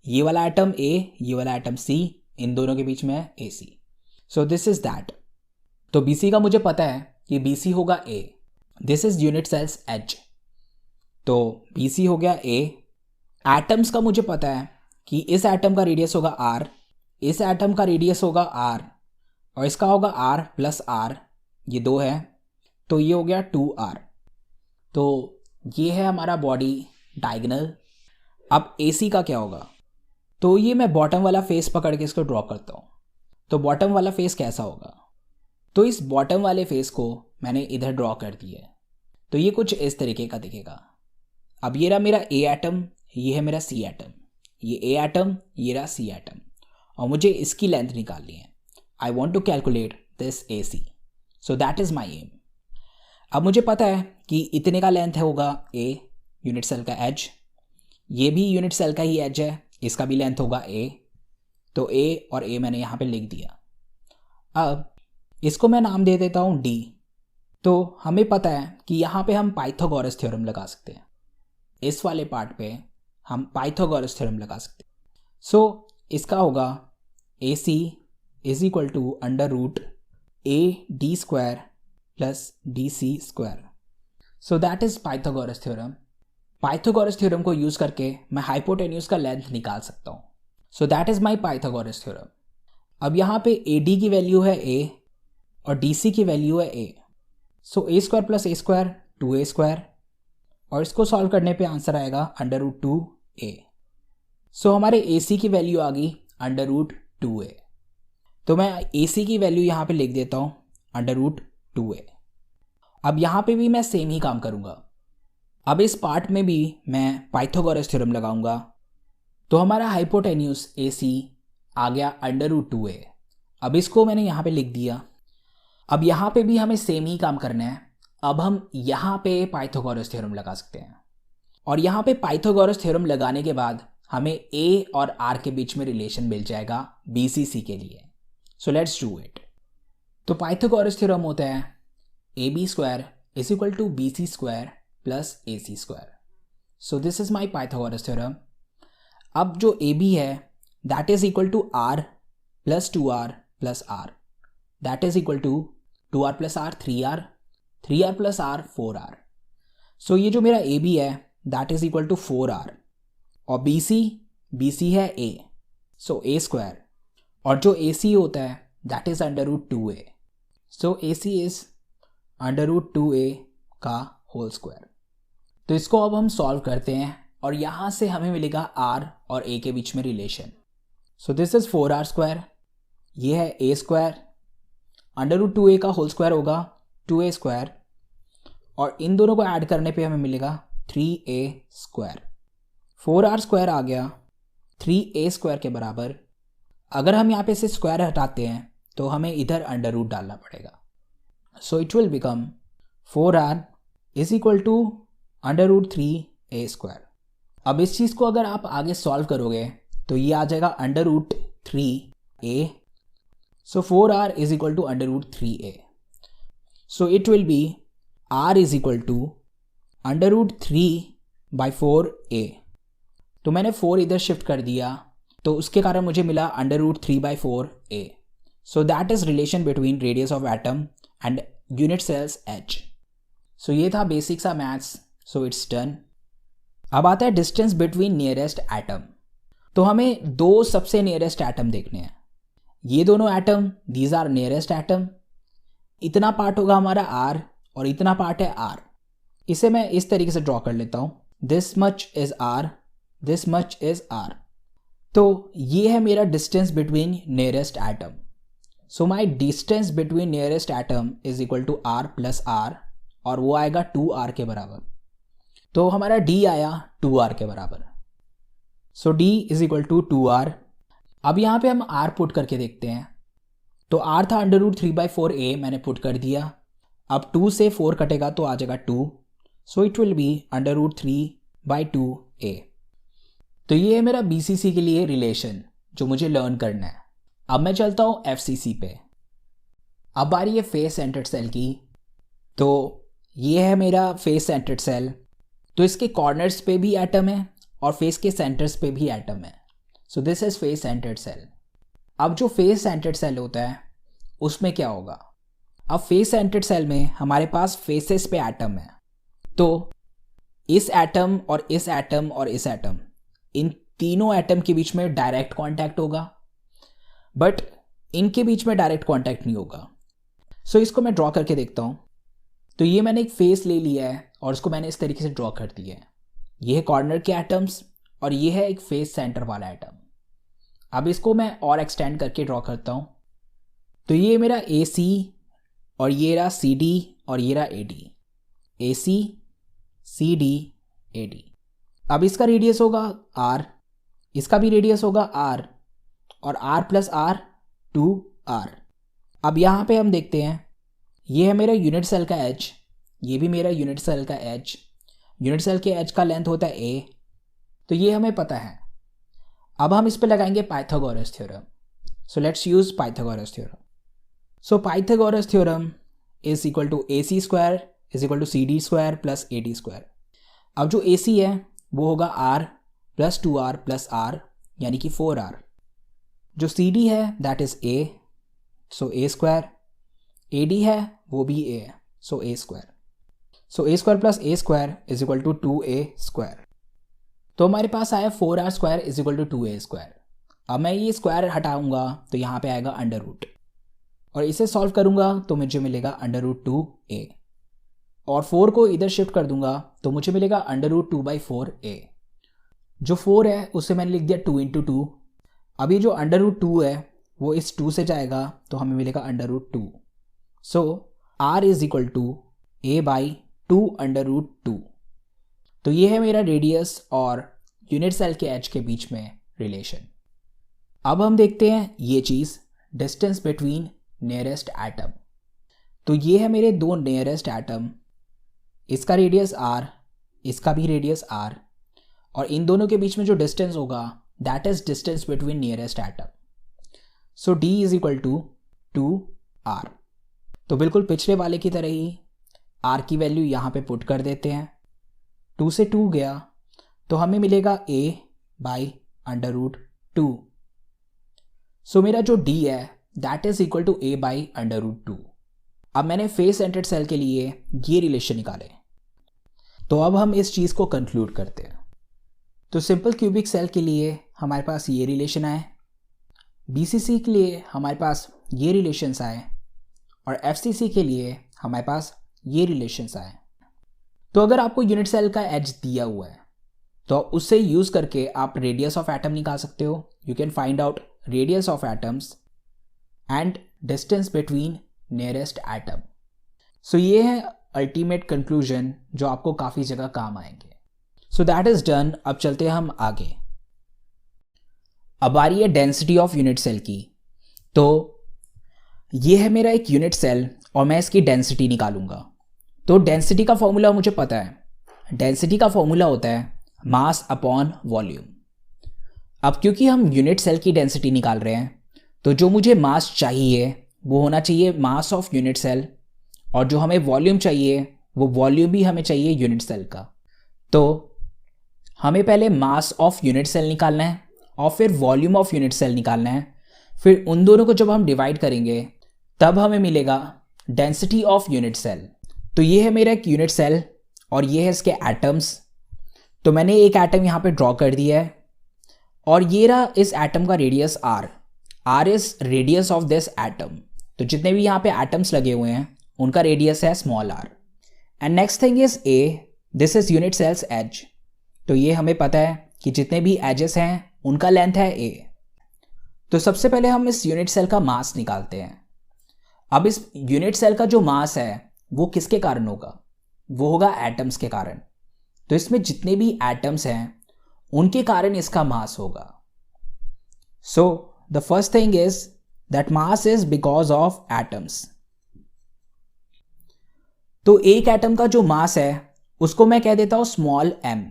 ये वाला एटम A, ये वाला एटम C, इन दोनों के बीच में है AC। So this is that. तो BC का मुझे पता है कि BC होगा A, this is unit sales H। तो BC हो गया A। एटम्स का मुझे पता है कि इस एटम का रेडियस होगा R, इस एटम का रेडियस होगा R, और इसका होगा R प्लस R, ये दो है, तो ये हो गया 2R। तो ये है हमारा बॉडी डायगोनल। अब AC का क्या होगा? तो ये मैं बॉटम वाला फेस पकड़ के इसको ड्रॉ करता हूँ। तो बॉटम वाला फेस कैसा होगा? तो इस बॉटम वाले फेस को मैंने इधर ड्रॉ कर दिया है, तो ये कुछ इस तरीके का दिखेगा। अब ये रहा मेरा A एटम, ये है मेरा C एटम, ये A एटम, ये रहा C एटम, और मुझे इसकी लेंथ निकालनी है। I want to calculate this AC, so that is my aim. अब मुझे पता है कि इतने का लेंथ होगा A, यूनिट सेल का एज, ये भी यूनिट सेल का ही एज है, इसका भी लेंथ होगा A। तो A और A मैंने यहाँ पे लिख दिया। अब इसको मैं नाम दे देता हूँ D। तो हमें पता है कि यहाँ पे हम पाइथागोरस थ्योरम लगा सकते हैं, इस वाले पार्ट पे हम पाइथागोरस थ्योरम लगा सकते हैं। सो इसका होगा AC is equal to under root AD square plus DC square. So that is Pythagoras theorem. Pythagoras theorem को यूज करके मैं हाइपोटेन्यूज का लेंथ निकाल सकता हूँ। So that is my Pythagoras theorem. अब यहाँ पे AD की वैल्यू है A और DC की वैल्यू है A। So A square plus A square 2A square, और इसको सॉल्व करने पे आंसर आएगा अंडर रूट 2A। सो हमारे AC की वैल्यू आ गई अंडर रूट 2A। तो मैं AC की वैल्यू यहाँ पे लिख देता हूँ अंडर रूट 2A। अब यहाँ पे भी मैं सेम ही काम करूँगा। अब इस पार्ट में भी मैं पाइथागोरस थ्योरम लगाऊंगा। तो हमारा हाइपोटेन्यूज AC आ गया अंडर रूट 2A। अब इसको मैंने यहाँ पे लिख दिया। अब यहाँ पे भी हमें सेम ही काम करना है। अब हम यहाँ पे पाइथागोरस थ्योरम लगा सकते हैं, और यहाँ पे पाइथागोरस थ्योरम लगाने के बाद हमें A और R के बीच में रिलेशन मिल जाएगा BCC के लिए। So let's do it. तो पाइथागोरस थ्योरम होता है AB square is equal to BC square plus AC square. So this is my Pythagoras theorem. अब जो AB है that is equal to R plus 2R plus R, that is equal to 2R plus R 3R, 3R plus R 4R। So ये जो मेरा AB है that is equal to 4R, और BC है A, so A square, और जो AC होता है that is under root 2A। So AC is under root 2A का होल स्क्वायर। तो इसको अब हम सॉल्व करते हैं, और यहाँ से हमें मिलेगा R और A के बीच में relation. So this is 4R square, ये है A square, under root 2A का होल स्क्वायर होगा 2A स्क्वायर, और इन दोनों को ऐड करने पे हमें मिलेगा 3A स्क्वायर। 4R स्क्वायर आ गया 3A स्क्वायर के बराबर। अगर हम यहाँ पे से स्क्वायर हटाते हैं तो हमें इधर अंडर रूट डालना पड़ेगा। So it will become 4R is equal to under root 3A square. अब इस चीज़ को अगर आप आगे सॉल्व करोगे तो ये आ जाएगा under root 3a. So 4r is equal to under root 3a. So it will be r is equal to under root 3/4a. तो मैंने 4 इधर शिफ्ट कर दिया, तो उसके कारण मुझे मिला under root 3/4a. So that is relation between radius of atom and unit sales h. सो ये था बेसिक सा मैथ्स. So it's done. अब आता है डिस्टेंस बिटवीन नियरेस्ट एटम. तो हमें दो सबसे नियरेस्ट एटम देखने हैं. ये दोनों atom, these are nearest atom. इतना पार्ट होगा हमारा r और इतना पार्ट है r. इसे मैं इस तरीके से ड्रॉ कर लेता हूँ. This much is r, this much is r. तो ये है मेरा distance between nearest atom. So my distance between nearest atom is equal to r plus r, और वो आएगा 2r के बराबर. तो हमारा d आया 2r के बराबर. So d is equal to 2r. अब यहाँ पे हम r पुट करके देखते हैं. तो r था अंडर रूट 3/4a, मैंने पुट कर दिया. अब 2 से 4 कटेगा तो आ जाएगा 2. So it will be under root 3/2a. तो ये है मेरा BCC के लिए रिलेशन जो मुझे लर्न करना है. अब मैं चलता हूँ FCC पे. अब बारी है फेस सेंटर्ड सेल की. तो ये है मेरा फेस सेंटर्ड सेल. तो इसके कॉर्नर्स पे भी एटम है और फेस के सेंटर्स पे भी एटम है. So this is face centred cell. अब जो फेस सेंटर्ड सेल होता है उसमें क्या होगा? अब फेस सेंटर्ड सेल में हमारे पास फेसेस पे एटम है. तो इस एटम और इस एटम और इस एटम, इन तीनों एटम के बीच में डायरेक्ट कांटेक्ट होगा, बट इनके बीच में डायरेक्ट कांटेक्ट नहीं होगा. सो इसको मैं ड्रॉ करके देखता हूँ. तो ये मैंने एक फेस ले लिया है और इसको मैंने इस तरीके से ड्रॉ कर दिया है. ये है कॉर्नर के एटम्स और ये है एक फेस सेंटर वाला एटम. अब इसको मैं और एक्सटेंड करके ड्रॉ करता हूँ. तो ये मेरा AC और ये रहा CD और ये रहा AD. AC CD AD. अब इसका रेडियस होगा R, इसका भी रेडियस होगा R, और R प्लस R 2R. अब यहाँ पे हम देखते हैं, ये है मेरा यूनिट सेल का H, ये भी मेरा यूनिट सेल का H. यूनिट सेल के H का लेंथ होता है A. तो ये हमें पता है. अब हम इस पे लगाएंगे Pythagoras theorem. So let's use Pythagoras theorem. So Pythagoras theorem is equal to AC square is equal to CD square plus AD square. अब जो AC है वो होगा R plus 2R plus R, यानी कि 4R. जो CD है that is A, so A square. AD है वो भी A है, so A square. So A square plus A square is equal to 2A square. तो हमारे पास आया 4R square is equal to 2A square. अब मैं ये स्क्वायर हटाऊंगा तो यहाँ पे आएगा अंडर रूट, और इसे सॉल्व करूंगा तो मुझे मिलेगा अंडर रूट 2A, और 4 को इधर शिफ्ट कर दूंगा तो मुझे मिलेगा अंडर रूट 2/4a. जो 4 है उसे मैंने लिख दिया 2 × 2. अभी जो अंडर रूट 2 है वो इस 2 से जाएगा तो हमें मिलेगा under root 2. So R is equal to A/2 under root 2. तो ये है मेरा रेडियस और यूनिट सेल के H के बीच में रिलेशन. अब हम देखते हैं ये चीज़, डिस्टेंस बिटवीन नियरेस्ट एटम. तो ये है मेरे दो नियरेस्ट एटम. इसका रेडियस R, इसका भी रेडियस R, और इन दोनों के बीच में जो डिस्टेंस होगा that is distance between nearest atom. So D is equal to 2R. तो बिल्कुल पिछले वाले की तरह ही R की वैल्यू यहाँ पे पुट कर देते हैं. 2 से 2 गया तो हमें मिलेगा A/अंडर रूट 2. सो मेरा जो D है that is equal to under root 2. अब मैंने फेस सेंटर्ड सेल के लिए ये रिलेशन निकाले. तो अब हम इस चीज़ को कंक्लूड करते हैं. तो सिंपल क्यूबिक सेल के लिए हमारे पास ये रिलेशन आए, BCC के लिए हमारे पास ये रिलेशंस आए, और FCC के लिए हमारे पास ये रिलेशंस आए. तो अगर आपको यूनिट सेल का एज दिया हुआ है तो उससे यूज़ करके आप रेडियस ऑफ एटम निकाल सकते हो. You can find out radius of atoms and distance between nearest atom. So ये है अल्टीमेट कंक्लूजन जो आपको काफ़ी जगह काम आएंगे. सो दैट इज़ डन. अब चलते हैं हम आगे. अब आ रही है डेंसिटी ऑफ यूनिट सेल की. तो ये है मेरा एक यूनिट सेल और मैं इसकी डेंसिटी निकालूंगा. तो डेंसिटी का फॉर्मूला मुझे पता है. डेंसिटी का फॉर्मूला होता है मास अपॉन वॉल्यूम. अब क्योंकि हम यूनिट सेल की डेंसिटी निकाल रहे हैं, तो जो मुझे मास चाहिए वो होना चाहिए मास ऑफ यूनिट सेल, और जो हमें वॉल्यूम चाहिए वो वॉल्यूम भी हमें चाहिए यूनिट सेल का। तो हमें पहले मास ऑफ यूनिट सेल निकालना है और फिर वॉल्यूम ऑफ यूनिट सेल निकालना है। फिर उन दोनों को जब हम डिवाइड करेंगे तब हमें मिलेगा डेंसिटी ऑफ यूनिट सेल। तो ये है मेरा एक यूनिट सेल और ये है इसके एटम्स। तो मैंने एक एटम यहाँ पे ड्रॉ कर दिया है और ये रहा इस एटम का radius r। r is radius of this atom. तो जितने भी यहाँ पे एटम्स लगे हुए हैं उनका रेडियस है small r। And next thing is a, this is unit cell's edge. तो ये हमें पता है कि जितने भी एजेस हैं उनका लेंथ है a। तो सबसे पहले हम इस यूनिट सेल का मास निकालते हैं। अब इस यूनिट सेल का जो मास है वो किसके कारण होगा? वो होगा एटम्स के कारण। तो इसमें जितने भी एटम्स हैं उनके कारण इसका मास होगा। So the first thing is that mass is because of atoms. तो एक एटम का जो मास है उसको मैं कह देता हूं स्मॉल m।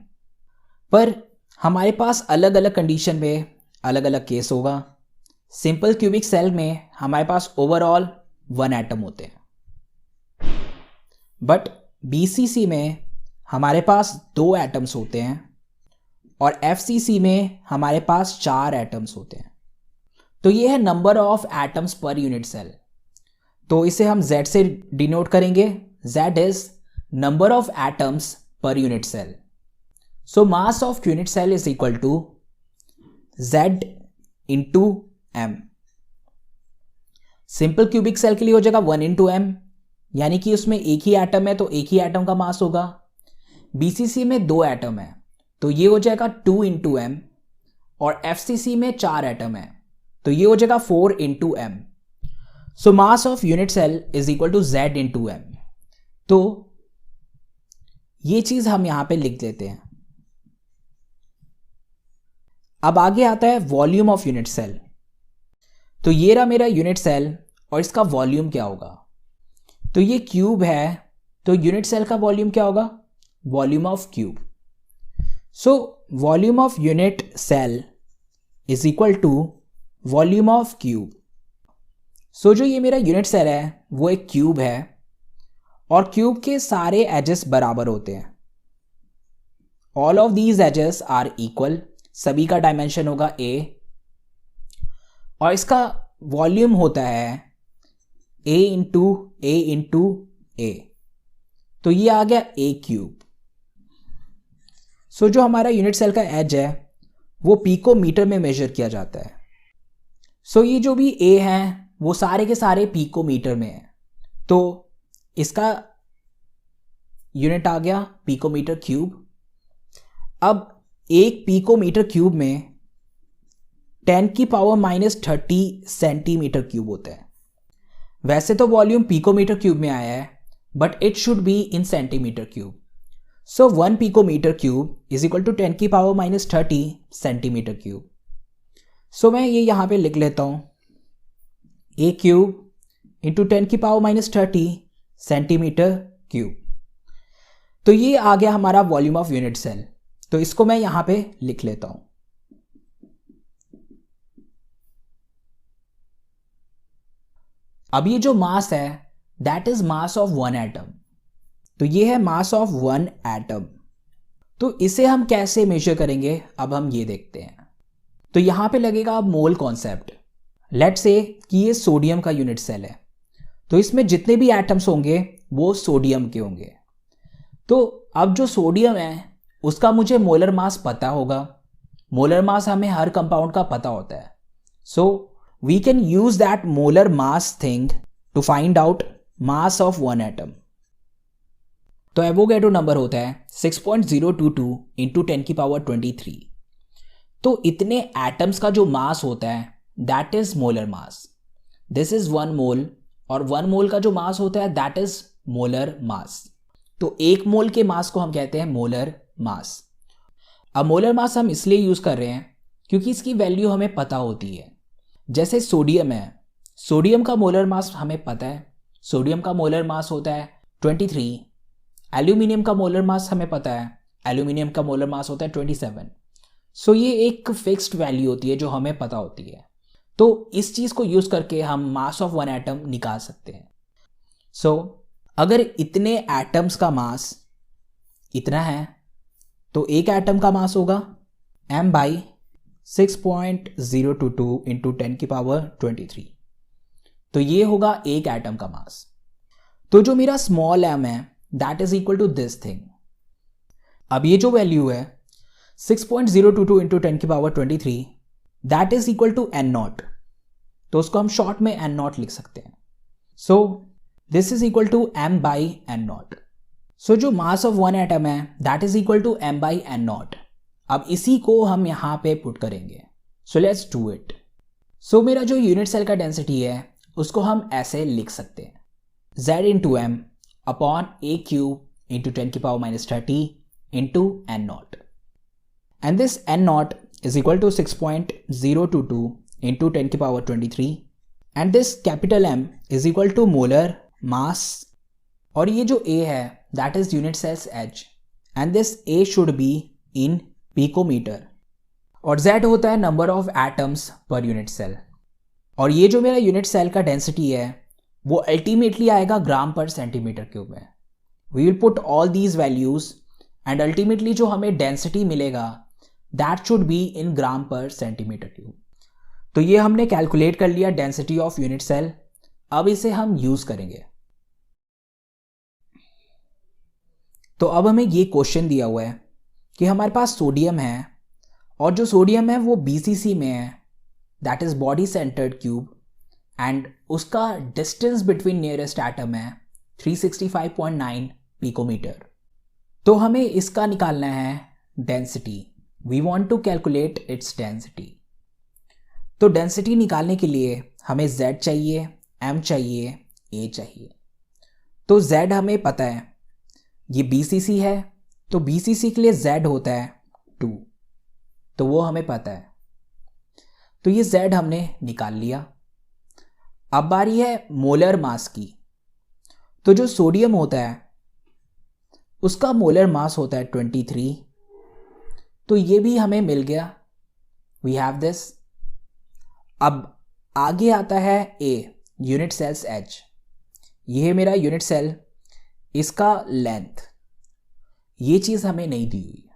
पर हमारे पास अलग अलग कंडीशन में अलग अलग केस होगा। सिंपल क्यूबिक सेल में हमारे पास ओवरऑल 1 एटम होते हैं, बट BCC में हमारे पास 2 एटम्स होते हैं और FCC में हमारे पास 4 एटम्स होते हैं। तो ये है number of atoms per unit cell. तो इसे हम Z से डिनोट करेंगे। Z is number of atoms per unit cell. So mass of unit cell is equal to Z into M। Simple cubic cell के लिए हो जाएगा 1 इंटू M, यानी कि उसमें एक ही एटम है तो एक ही एटम का मास होगा। BCC में 2 एटम है तो ये हो जाएगा 2 इंटू M, और FCC में 4 एटम है तो ये हो जाएगा 4 into M। So mass of unit cell is equal to Z into M। तो ये चीज हम यहां पे लिख देते हैं। अब आगे आता है वॉल्यूम ऑफ यूनिट सेल। तो ये रहा मेरा यूनिट सेल और इसका वॉल्यूम क्या होगा? तो ये क्यूब है तो यूनिट सेल का वॉल्यूम क्या होगा? Volume of cube. So volume of unit cell is equal to volume of cube. So जो ये मेरा यूनिट सेल है वो एक क्यूब है और क्यूब के सारे एजेस बराबर होते हैं। All of these edges are equal. सभी का डायमेंशन होगा a और इसका वॉल्यूम होता है a इंटू a। तो ये आ गया a क्यूब। सो जो हमारा यूनिट सेल का एज है वो पिकोमीटर में मेजर किया जाता है। सो ये जो भी a है वो सारे के सारे पिकोमीटर में है। तो इसका यूनिट आ गया पिकोमीटर क्यूब। अब एक पिकोमीटर क्यूब में 10 की पावर -30 सेंटीमीटर क्यूब होता है। वैसे तो वॉल्यूम पिकोमीटर क्यूब में आया है but it should be in centimetre cube. So 1 picometre cube is equal to 10 की पावर -30 सेंटीमीटर क्यूब। सो मैं ये यहां पे लिख लेता हूं a क्यूब इंटू 10 की पावर -30 सेंटीमीटर क्यूब। तो ये आ गया हमारा वॉल्यूम ऑफ यूनिट सेल। तो इसको मैं यहां पे लिख लेता हूं। अब ये जो मास है that is mass of 1 atom. तो ये है मास ऑफ 1 एटम। तो इसे हम कैसे मेजर करेंगे अब हम ये देखते हैं। तो यहां पे लगेगा अब मोल कॉन्सेप्ट। लेट्स से कि ये सोडियम का यूनिट सेल है तो इसमें जितने भी एटम्स होंगे वो सोडियम के होंगे। तो अब जो सोडियम है उसका मुझे मोलर मास पता होगा। मोलर मास हमें हर कंपाउंड का पता होता है। So we can use that molar mass thing to find out mass of 1 atom. तो एवोगैड्रो नंबर होता है 6.022 इंटू 10 की पावर 23। तो इतने एटम्स का जो मास होता है that is molar mass. This is 1 मोल और 1 मोल का जो मास होता है दैट इज मोलर मास। तो 1 मोल के मास को हम कहते हैं मोलर मास। अब मोलर मास हम इसलिए यूज कर रहे हैं क्योंकि इसकी वैल्यू हमें पता होती है। जैसे सोडियम है, सोडियम का मोलर मास हमें पता है। सोडियम का मोलर मास होता है 23। एल्यूमिनियम का मोलर मास हमें पता है। एल्यूमिनियम का मोलर मास होता है 27। सो ये एक फिक्स्ड वैल्यू होती है जो हमें पता होती है। तो इस चीज़ को यूज़ करके हम मास ऑफ वन एटम निकाल सकते हैं। सो अगर इतने एटम्स का मास इतना है तो एक एटम का मास होगा m/6.022 इंटू 10⁻23। तो ये होगा एक एटम का मास। तो जो मेरा स्मॉल m है that is equal to this thing. अब ये जो वैल्यू है 6.022 into 10⁻23 that is equal to n0। तो उसको हम शॉर्ट में n0 लिख सकते हैं। So this is equal to m/n0। So जो मास ऑफ वन एटम है that is equal to m/n0। अब इसी को हम यहां पे पुट करेंगे। So let's do it. So मेरा जो यूनिट सेल का डेंसिटी है उसको हम ऐसे लिख सकते हैं z into m upon a cube into 10⁻30 into n0। And this n0 is equal to 6.022 into 10⁻23 and this capital M is equal to molar mass और ये जो A है that is unit cells H and this A should be in picometer और Z होता है number of atoms per unit cell और ये जो मेरा unit cell का density है वो ultimately आएगा ग्राम पर सेंटीमीटर क्यूब में। We will put all these values and ultimately जो हमें density मिलेगा that should be in gram per centimetre cube. तो ये हमने कैलकुलेट कर लिया डेंसिटी ऑफ यूनिट सेल। अब इसे हम यूज करेंगे। तो अब हमें ये क्वेश्चन दिया हुआ है कि हमारे पास सोडियम है और जो सोडियम है वो BCC में है that is body centred cube and उसका डिस्टेंस बिटवीन नियरेस्ट एटम है 365.9 पिकोमीटर। तो हमें इसका निकालना है density. We want to calculate its density। तो डेंसिटी निकालने के लिए हमें Z चाहिए, M चाहिए, A चाहिए। तो Z हमें पता है ये BCC है तो BCC के लिए Z होता है 2 तो वो हमें पता है। तो ये Z हमने निकाल लिया। अब बारी है मोलर मास की। तो जो सोडियम होता है उसका मोलर मास होता है 23 तो ये भी हमें मिल गया। We have this. अब आगे आता है A यूनिट सेल्स H। ये है मेरा यूनिट सेल, इसका लेंथ ये चीज़ हमें नहीं दी हुई है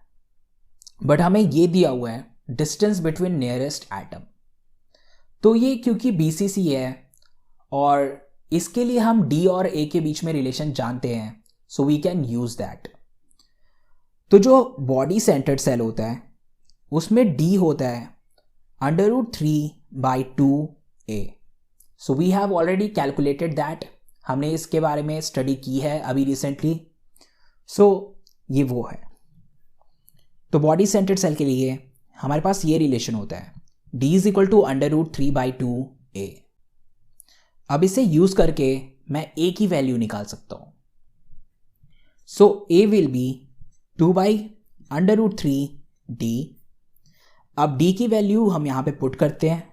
बट हमें ये दिया हुआ है डिस्टेंस बिटवीन नियरेस्ट एटम। तो ये क्योंकि BCC है और इसके लिए हम D और A के बीच में रिलेशन जानते हैं so we can use that. तो जो बॉडी सेंटर्ड सेल होता है उसमें D होता है √3/2a। So we have already calculated that. हमने इसके बारे में स्टडी की है अभी रिसेंटली। सो ये वो है। तो बॉडी सेंटर्ड सेल के लिए हमारे पास ये रिलेशन होता है D is equal to √3/2a। अब इसे यूज करके मैं A की वैल्यू निकाल सकता हूं। सो A विल बी 2/√3d। अब D की वैल्यू हम यहां पे पुट करते हैं।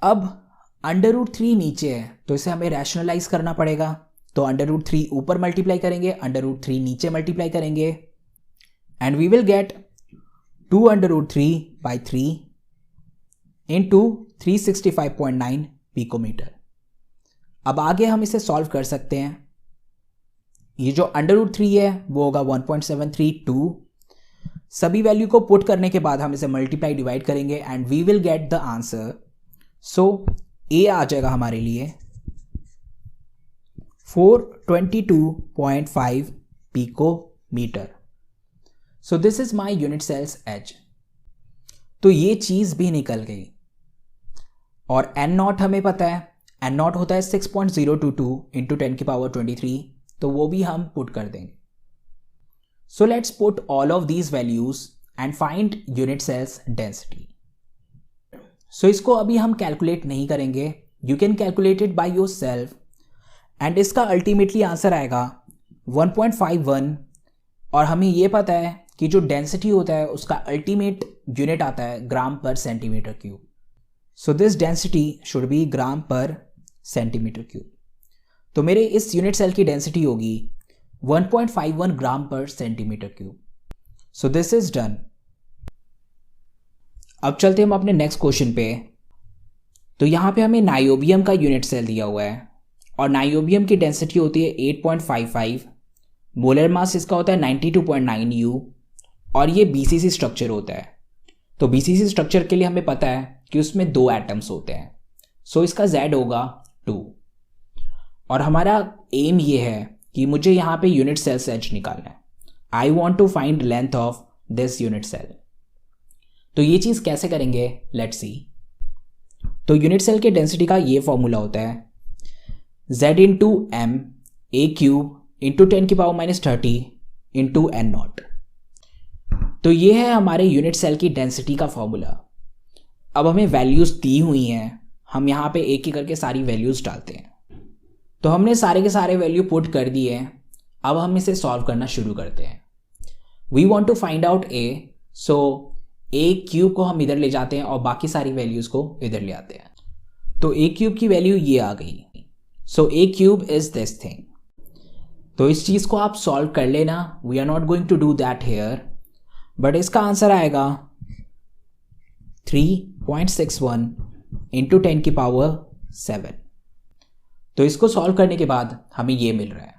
अब √3 नीचे है तो इसे हमें रैशनलाइज करना पड़ेगा। तो √3 ऊपर मल्टीप्लाई करेंगे, √3 नीचे मल्टीप्लाई करेंगे and we will get 2√3/3 into 365.9 picometer. अब आगे हम इसे सॉल्व कर सकते हैं। ये जो √3 है वो होगा 1.732। सभी वैल्यू को पुट करने के बाद हम इसे मल्टीप्लाई डिवाइड करेंगे and we will get the answer. So A आ जाएगा हमारे लिए 422.5 picometer. So this is my unit sales H। तो ये चीज़ भी निकल गई और n0 हमें पता है n0 होता है 6.022 इंटू 10⁻23 तो वो भी हम पुट कर देंगे। So let's put all of these values and find unit cells density. So इसको अभी हम कैलकुलेट नहीं करेंगे, you can calculate it by yourself and इसका अल्टीमेटली आंसर आएगा 1.51 और हमें ये पता है कि जो डेंसिटी होता है उसका अल्टीमेट यूनिट आता है gram per centimetre cube. So this density should be gram per centimetre cube. तो मेरे इस यूनिट सेल की डेंसिटी होगी 1.51 ग्राम per centimetre cube. So this is done. अब चलते हम अपने नेक्स्ट क्वेश्चन पे। तो यहाँ पे हमें नाइओबियम का यूनिट सेल दिया हुआ है और नाइओबियम की डेंसिटी होती है 8.55, मोलर मास इसका होता है 92.9 U और ये बीसीसी स्ट्रक्चर होता है। तो बीसीसी स्ट्रक्चर के लिए हमें पता है कि उसमें 2 एटम्स होते हैं, सो इसका Z होगा 2। और हमारा एम ये है कि मुझे यहाँ पे यूनिट सेल से एज निकालना है। I want to find length of this unit cell. तो ये चीज़ कैसे करेंगे, लेट्स सी। तो यूनिट सेल के डेंसिटी का ये फॉर्मूला होता है Z into M a cube into 10⁻30 into n0। तो ये है हमारे यूनिट सेल की डेंसिटी का फॉर्मूला। अब हमें वैल्यूज़ दी हुई हैं, हम यहाँ पे एक एक करके सारी वैल्यूज़ डालते हैं। तो हमने सारे के सारे वैल्यू पुट कर दिए हैं। अब हम इसे सॉल्व करना शुरू करते हैं। We want to find out a, so a cube को हम इधर ले जाते हैं और बाकी सारी वैल्यूज़ को इधर ले आते हैं। तो ए क्यूब की वैल्यू ये आ गई। So a cube is this thing. तो इस चीज़ को आप सॉल्व कर लेना, we are not going to do that here, but इसका आंसर आएगा 3.61 इंटू 10⁻7। तो इसको सॉल्व करने के बाद हमें ये मिल रहा है।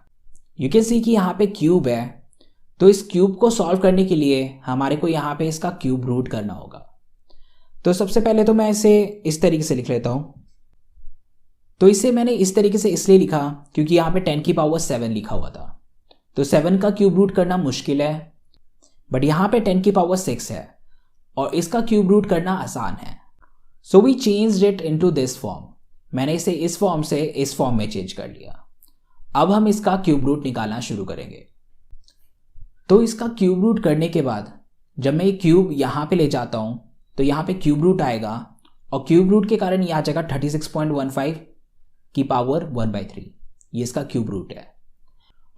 यू कैन सी कि यहाँ पे क्यूब है, तो इस क्यूब को सॉल्व करने के लिए हमारे को यहाँ पे इसका क्यूब रूट करना होगा। तो सबसे पहले तो मैं इसे इस तरीके से लिख लेता हूँ। तो इसे मैंने इस तरीके से इसलिए लिखा क्योंकि यहाँ पे 10⁻7 लिखा हुआ था। तो 7 का क्यूब रूट करना मुश्किल है, बट यहाँ पे 10⁻6 है और इसका क्यूब रूट करना आसान है। So we changed it into this form. मैंने इसे इस फॉर्म से इस फॉर्म में चेंज कर लिया। अब हम इसका क्यूब रूट निकालना शुरू करेंगे। तो इसका क्यूब रूट करने के बाद जब मैं ये क्यूब यहाँ पे ले जाता हूँ तो यहाँ पे क्यूब रूट आएगा और क्यूब रूट के कारण ये आ जाएगा 36.15 की पावर 1/3। ये इसका क्यूब रूट है।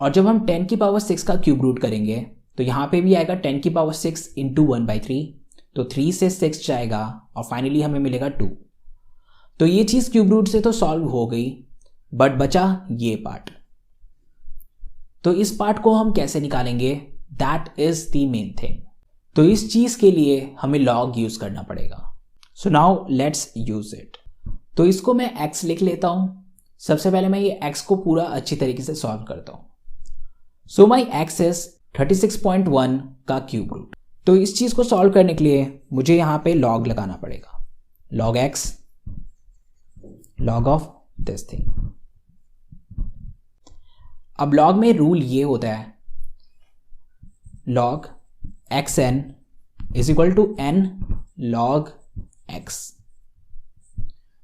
और जब हम 10⁻6 का क्यूब रूट करेंगे तो यहाँ पे भी आएगा 10⁻6 इंटू 1/3। तो 3 से 6 जाएगा और फाइनली हमें मिलेगा 2। तो ये चीज़ क्यूब रूट से तो सॉल्व हो गई, बट बचा ये पार्ट। तो इस पार्ट को हम कैसे निकालेंगे, that is the main thing. तो इस चीज़ के लिए हमें लॉग यूज़ करना पड़ेगा। So now let's use it. तो इसको मैं x लिख लेता हूँ। सबसे पहले मैं ये x को पूरा अच्छी तरीके से सॉल्व करता हूँ। सो माई x इज 36.1 का क्यूब रूट। तो इस चीज़ को सॉल्व करने के लिए मुझे यहाँ पे लॉग लगाना पड़ेगा। Log x, log of this thing. अब लॉग में रूल ये होता है log xn is equal to n log x।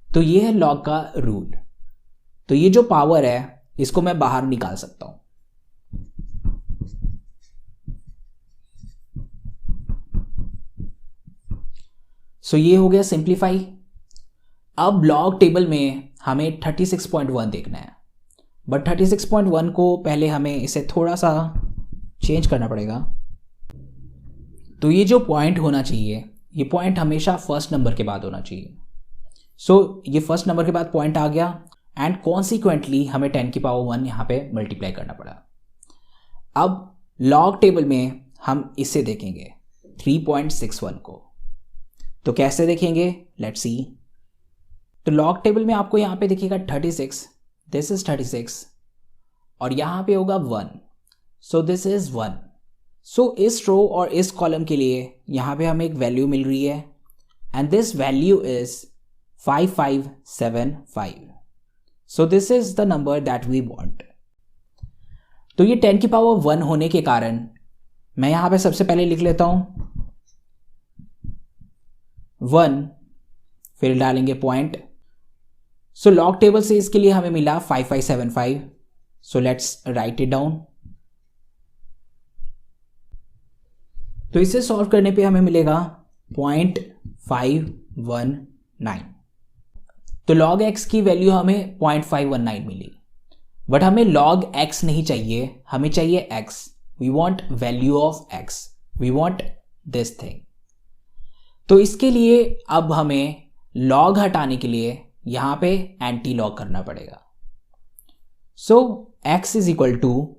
तो ये है log का रूल। तो ये जो पावर है इसको मैं बाहर निकाल सकता हूं। सो ये हो गया सिंप्लीफाई। अब log टेबल में हमें 36.1 देखना है, बट 36.1 को पहले हमें इसे थोड़ा सा चेंज करना पड़ेगा। तो ये जो पॉइंट होना चाहिए, ये पॉइंट हमेशा फर्स्ट नंबर के बाद होना चाहिए। सो ये फर्स्ट नंबर के बाद पॉइंट आ गया एंड कॉन्सिक्वेंटली हमें 10⁻1 यहाँ पे मल्टीप्लाई करना पड़ा। अब लॉग टेबल में हम इसे देखेंगे 3.61 को। तो कैसे देखेंगे, लेट्स सी। तो लॉग टेबल में आपको यहाँ पे दिखेगा 36, दिस इज 36 और यहाँ पे होगा 1, सो दिस इज 1। सो इस रो और इस कॉलम के लिए यहाँ पे हमें एक वैल्यू मिल रही है and this value is 5575। So this is the number that we want. तो ये 10⁻1 होने के कारण मैं यहाँ पे सबसे पहले लिख लेता हूँ 1, फिर डालेंगे पॉइंट। सो लॉग टेबल से इसके लिए हमें मिला 5575। सो लेट्स राइट इट डाउन। तो इसे सॉल्व करने पे हमें मिलेगा 0.519। तो log x की वैल्यू हमें 0.519 मिली, बट हमें log x नहीं चाहिए, हमें चाहिए x। We want value of x, we want this thing. तो इसके लिए अब हमें log हटाने के लिए यहां पे एंटी लॉग करना पड़ेगा। So x is equal to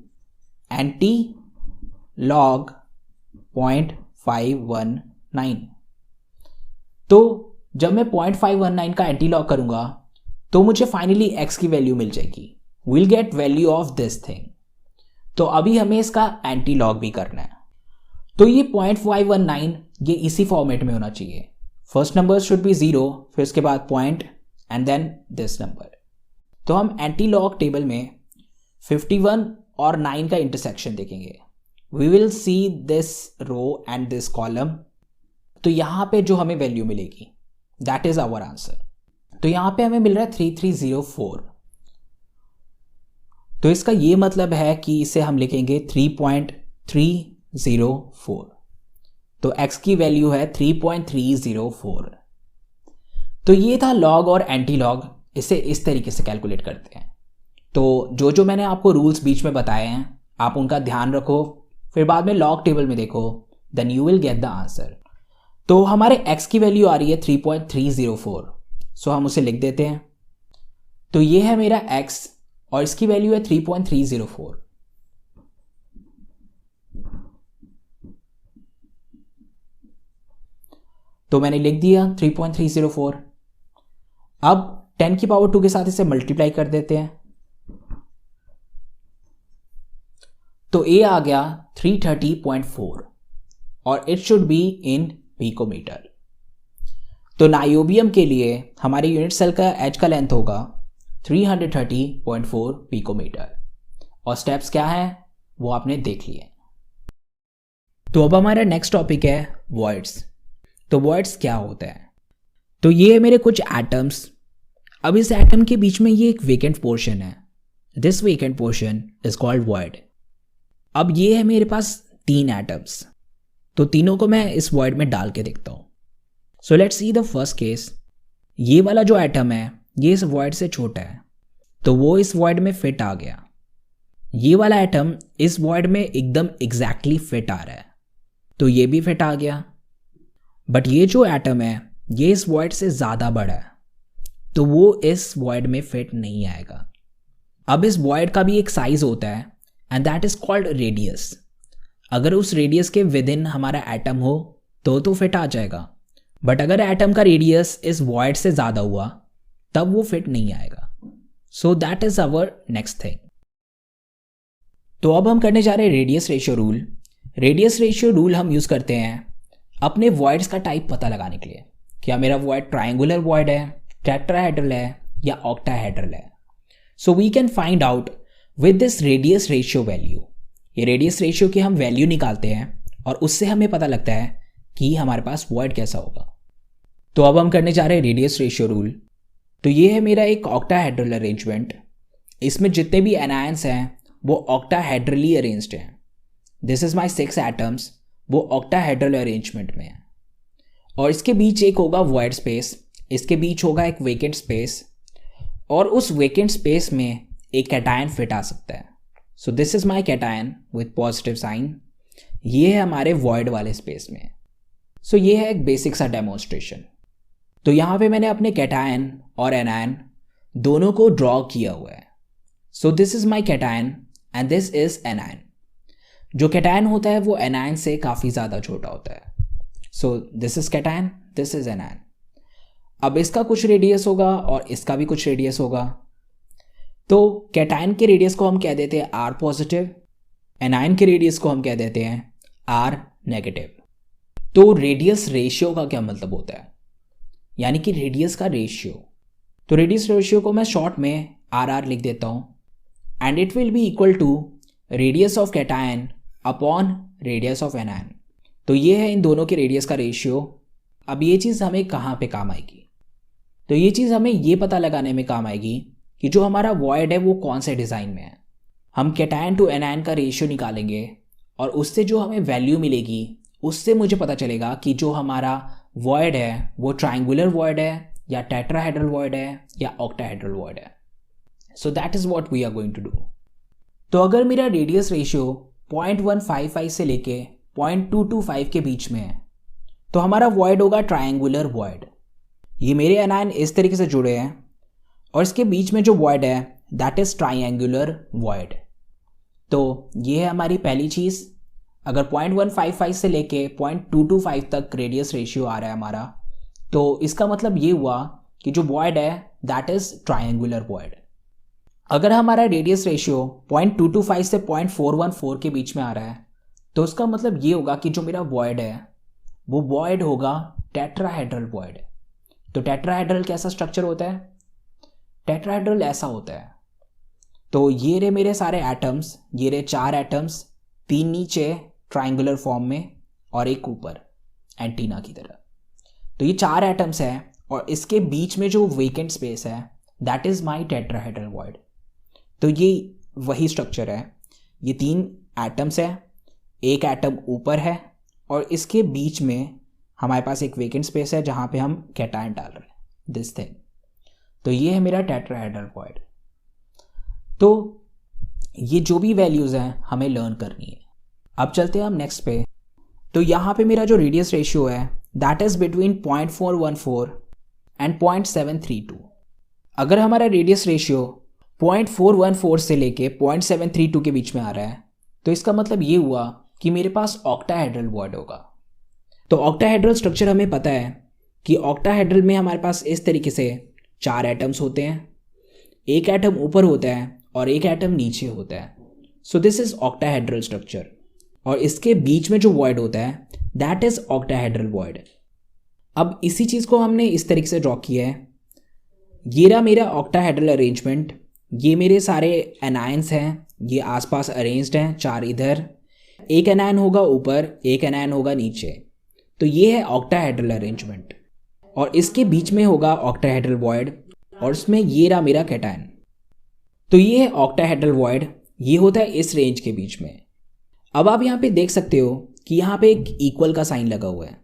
anti log 0.519। तो जब मैं 0.519 का एंटी लॉग करूंगा तो मुझे फाइनली x की वैल्यू मिल जाएगी। Will get value of this thing. तो अभी हमें इसका एंटी लॉग भी करना है। तो ये 0.519 ये इसी फॉर्मेट में होना चाहिए। फर्स्ट नंबर शुड बी 0, फिर उसके बाद point and then this number. तो हम एंटी लॉग टेबल में 51 और 9 का इंटरसेक्शन देखेंगे। We will see this row and this column. तो यहाँ पे जो हमें वैल्यू मिलेगी दैट इज आवर आंसर। तो यहाँ पे हमें मिल रहा है 3304। तो इसका ये मतलब है कि इसे हम लिखेंगे 3.304। तो x की वैल्यू है 3.304। तो ये था लॉग और एंटी लॉग। इसे इस तरीके से कैलकुलेट करते हैं। तो जो मैंने आपको रूल्स बीच में बताए हैं आप उनका ध्यान रखो, फिर बाद में लॉग टेबल में देखो, then you will get the answer. तो हमारे x की वैल्यू आ रही है 3.304। सो हम उसे लिख देते हैं। तो ये है मेरा x और इसकी वैल्यू है 3.304। तो मैंने लिख दिया 3.304। अब 10 की पावर 2 के साथ इसे मल्टीप्लाई कर देते हैं। तो a आ गया 330.4 और it should be in picometer. तो नाइओबियम के लिए हमारे यूनिट सेल का एज का लेंथ होगा 330.4 पिकोमीटर। और स्टेप्स क्या हैं वो आपने देख लिए। तो अब हमारा नेक्स्ट टॉपिक है वॉइड्स। तो वॉइड्स क्या होता है? तो ये है मेरे कुछ एटम्स। अब इस एटम के बीच में ये एक वेकेंट पोर्शन है। This vacant portion is called void. अब ये है मेरे पास 3 एटम्स। तो तीनों को मैं इस वॉइड में डाल के देखता हूँ। So let's see the first case. ये वाला जो एटम है ये इस वॉइड से छोटा है तो वो इस वॉइड में फिट आ गया। ये वाला एटम इस वॉइड में एकदम एग्जैक्टली फिट आ रहा है तो ये भी फिट आ गया। बट ये जो एटम है ये इस वॉइड से ज़्यादा बड़ा है तो वो इस वॉइड में फिट नहीं आएगा। अब इस वॉइड का भी एक साइज होता है and that is called radius. अगर उस रेडियस के विद इन हमारा एटम हो तो फिट आ जाएगा। बट अगर एटम का रेडियस इस वॉइड से ज़्यादा हुआ तब वो फिट नहीं आएगा। So that is our next thing. तो अब हम करने जा रहे हैं radius ratio rule. Radius ratio rule हम यूज़ करते हैं अपने वॉइड्स का टाइप पता लगाने के लिए। क्या मेरा वॉइड ट्रायंगुलर वॉइड है, टेट्राहेड्रल है या ऑक्टाहेड्रल है। So we can find out with this radius ratio value. ये रेडियस रेशियो की हम वैल्यू निकालते हैं और उससे हमें पता लगता है कि हमारे पास वॉइड कैसा होगा। तो अब हम करने जा रहे हैं रेडियस रेशियो रूल। तो ये है मेरा एक ऑक्टाहेड्रल अरेंजमेंट। इसमें जितने भी एनायंस हैं वो ऑक्टाहेड्रली अरेंज्ड हैं। दिस इज माई 6 एटम्स, वो ऑक्टाहेड्रल अरेंजमेंट में है। और इसके बीच एक होगा वॉइड स्पेस, इसके बीच होगा एक वेकेंट स्पेस और उस वेकेंट स्पेस में एक कैटायन फिट आ सकता है। So this is my cation with positive sign. ये है हमारे वॉइड वाले स्पेस में। सो ये है एक बेसिक सा डेमोन्स्ट्रेशन। तो यहाँ पे मैंने अपने कैटायन और एनायन दोनों को ड्रॉ किया हुआ है। So this is my cation and this is anion. जो कैटायन होता है वो एनायन से काफ़ी ज़्यादा छोटा होता है। So this is cation, this is anion. अब इसका कुछ रेडियस होगा और इसका भी कुछ रेडियस होगा। तो कैटायन के रेडियस को हम कह देते हैं आर पॉजिटिव, एनायन के रेडियस को हम कह देते हैं आर नेगेटिव। तो रेडियस रेशियो का क्या मतलब होता है, यानी कि रेडियस का रेशियो। तो रेडियस रेशियो को मैं शॉर्ट में आर लिख देता हूँ and it will be equal to radius of cation upon radius of anion. तो ये है इन दोनों के रेडियस का रेशियो। अब ये चीज़ हमें कहाँ पे काम आएगी? तो ये चीज़ हमें ये पता लगाने में काम आएगी कि जो हमारा वॉइड है वो कौन से डिज़ाइन में है। हम कैटायन टू एनायन का रेशियो निकालेंगे और उससे जो हमें वैल्यू मिलेगी उससे मुझे पता चलेगा कि जो हमारा वॉइड है वो ट्रायंगुलर वॉइड है या टेट्राहेड्रल वॉइड है या ऑक्टाहेड्रल वॉइड है। So that is what we are going to do. तो अगर मेरा रेडियस रेशियो 0.155 से लेके 0.225 के बीच में है तो हमारा वॉइड होगा ट्रायंगुलर वॉइड। ये मेरे एनायन इस तरीके से जुड़े हैं और इसके बीच में जो वॉइड है दैट इज ट्रायंगुलर वॉइड। तो ये है हमारी पहली चीज़। अगर 0.155 से लेके 0.225 तक रेडियस रेशियो आ रहा है हमारा, तो इसका मतलब ये हुआ कि जो वॉइड है दैट इज़ ट्रायंगुलर वॉइड। अगर हमारा रेडियस रेशियो 0.225 से 0.414 के बीच में आ रहा है, तो उसका मतलब ये होगा कि जो मेरा वॉइड है वो वॉइड होगा टेट्राहेड्रल वॉइड। तो टेट्राहेड्रल कैसा स्ट्रक्चर होता है? टेट्राहेड्रल ऐसा होता है। तो ये रहे मेरे सारे एटम्स, ये रहे 4 एटम्स, 3 नीचे ट्रायंगुलर फॉर्म में और एक ऊपर एंटीना की तरह। तो ये 4 एटम्स हैं और इसके बीच में जो वेकेंट स्पेस है that is my tetrahedral void. तो ये वही स्ट्रक्चर है। ये 3 एटम्स है, एक एटम ऊपर है और इसके बीच में हमारे पास एक वेकेंट स्पेस है जहाँ पे हम कैटायन डाल रहे हैं, दिस थिंग। तो ये है मेरा टेट्राहेड्रल वॉइड। तो ये जो भी वैल्यूज़ हैं हमें लर्न करनी है। अब चलते हैं हम नेक्स्ट पे। तो यहाँ पे मेरा जो रेडियस रेशियो है दैट इज़ बिटवीन 0.414 एंड 0.732। अगर हमारा रेडियस रेशियो 0.414 से लेके 0.732 के बीच में आ रहा है, तो इसका मतलब ये हुआ कि मेरे पास ऑक्टाहेड्रल वॉइड होगा। तो ऑक्टाहेड्रल स्ट्रक्चर हमें पता है कि ऑक्टाहेड्रल में हमारे पास इस तरीके से 4 एटम्स होते हैं, एक एटम ऊपर होता है और एक एटम नीचे होता है। So this is octahedral structure और इसके बीच में जो वॉइड होता है दैट इज ऑक्टाहेड्रल वॉइड। अब इसी चीज़ को हमने इस तरीके से ड्रॉ किया है। ये रहा मेरा ऑक्टाहेड्रल अरेंजमेंट। ये मेरे सारे एनायंस हैं, ये आसपास अरेंज्ड हैं, 4 इधर, एक एनायन होगा ऊपर, एक एनायन होगा नीचे। तो ये है ऑक्टाहेड्रल अरेंजमेंट और इसके बीच में होगा ऑक्टाहेड्रल वॉइड और उसमें ये रहा मेरा कैटायन। तो ये है ऑक्टाहेड्रल वॉइड, ये होता है इस रेंज के बीच में। अब आप यहाँ पे देख सकते हो कि यहाँ पे एक इक्वल का साइन लगा हुआ है।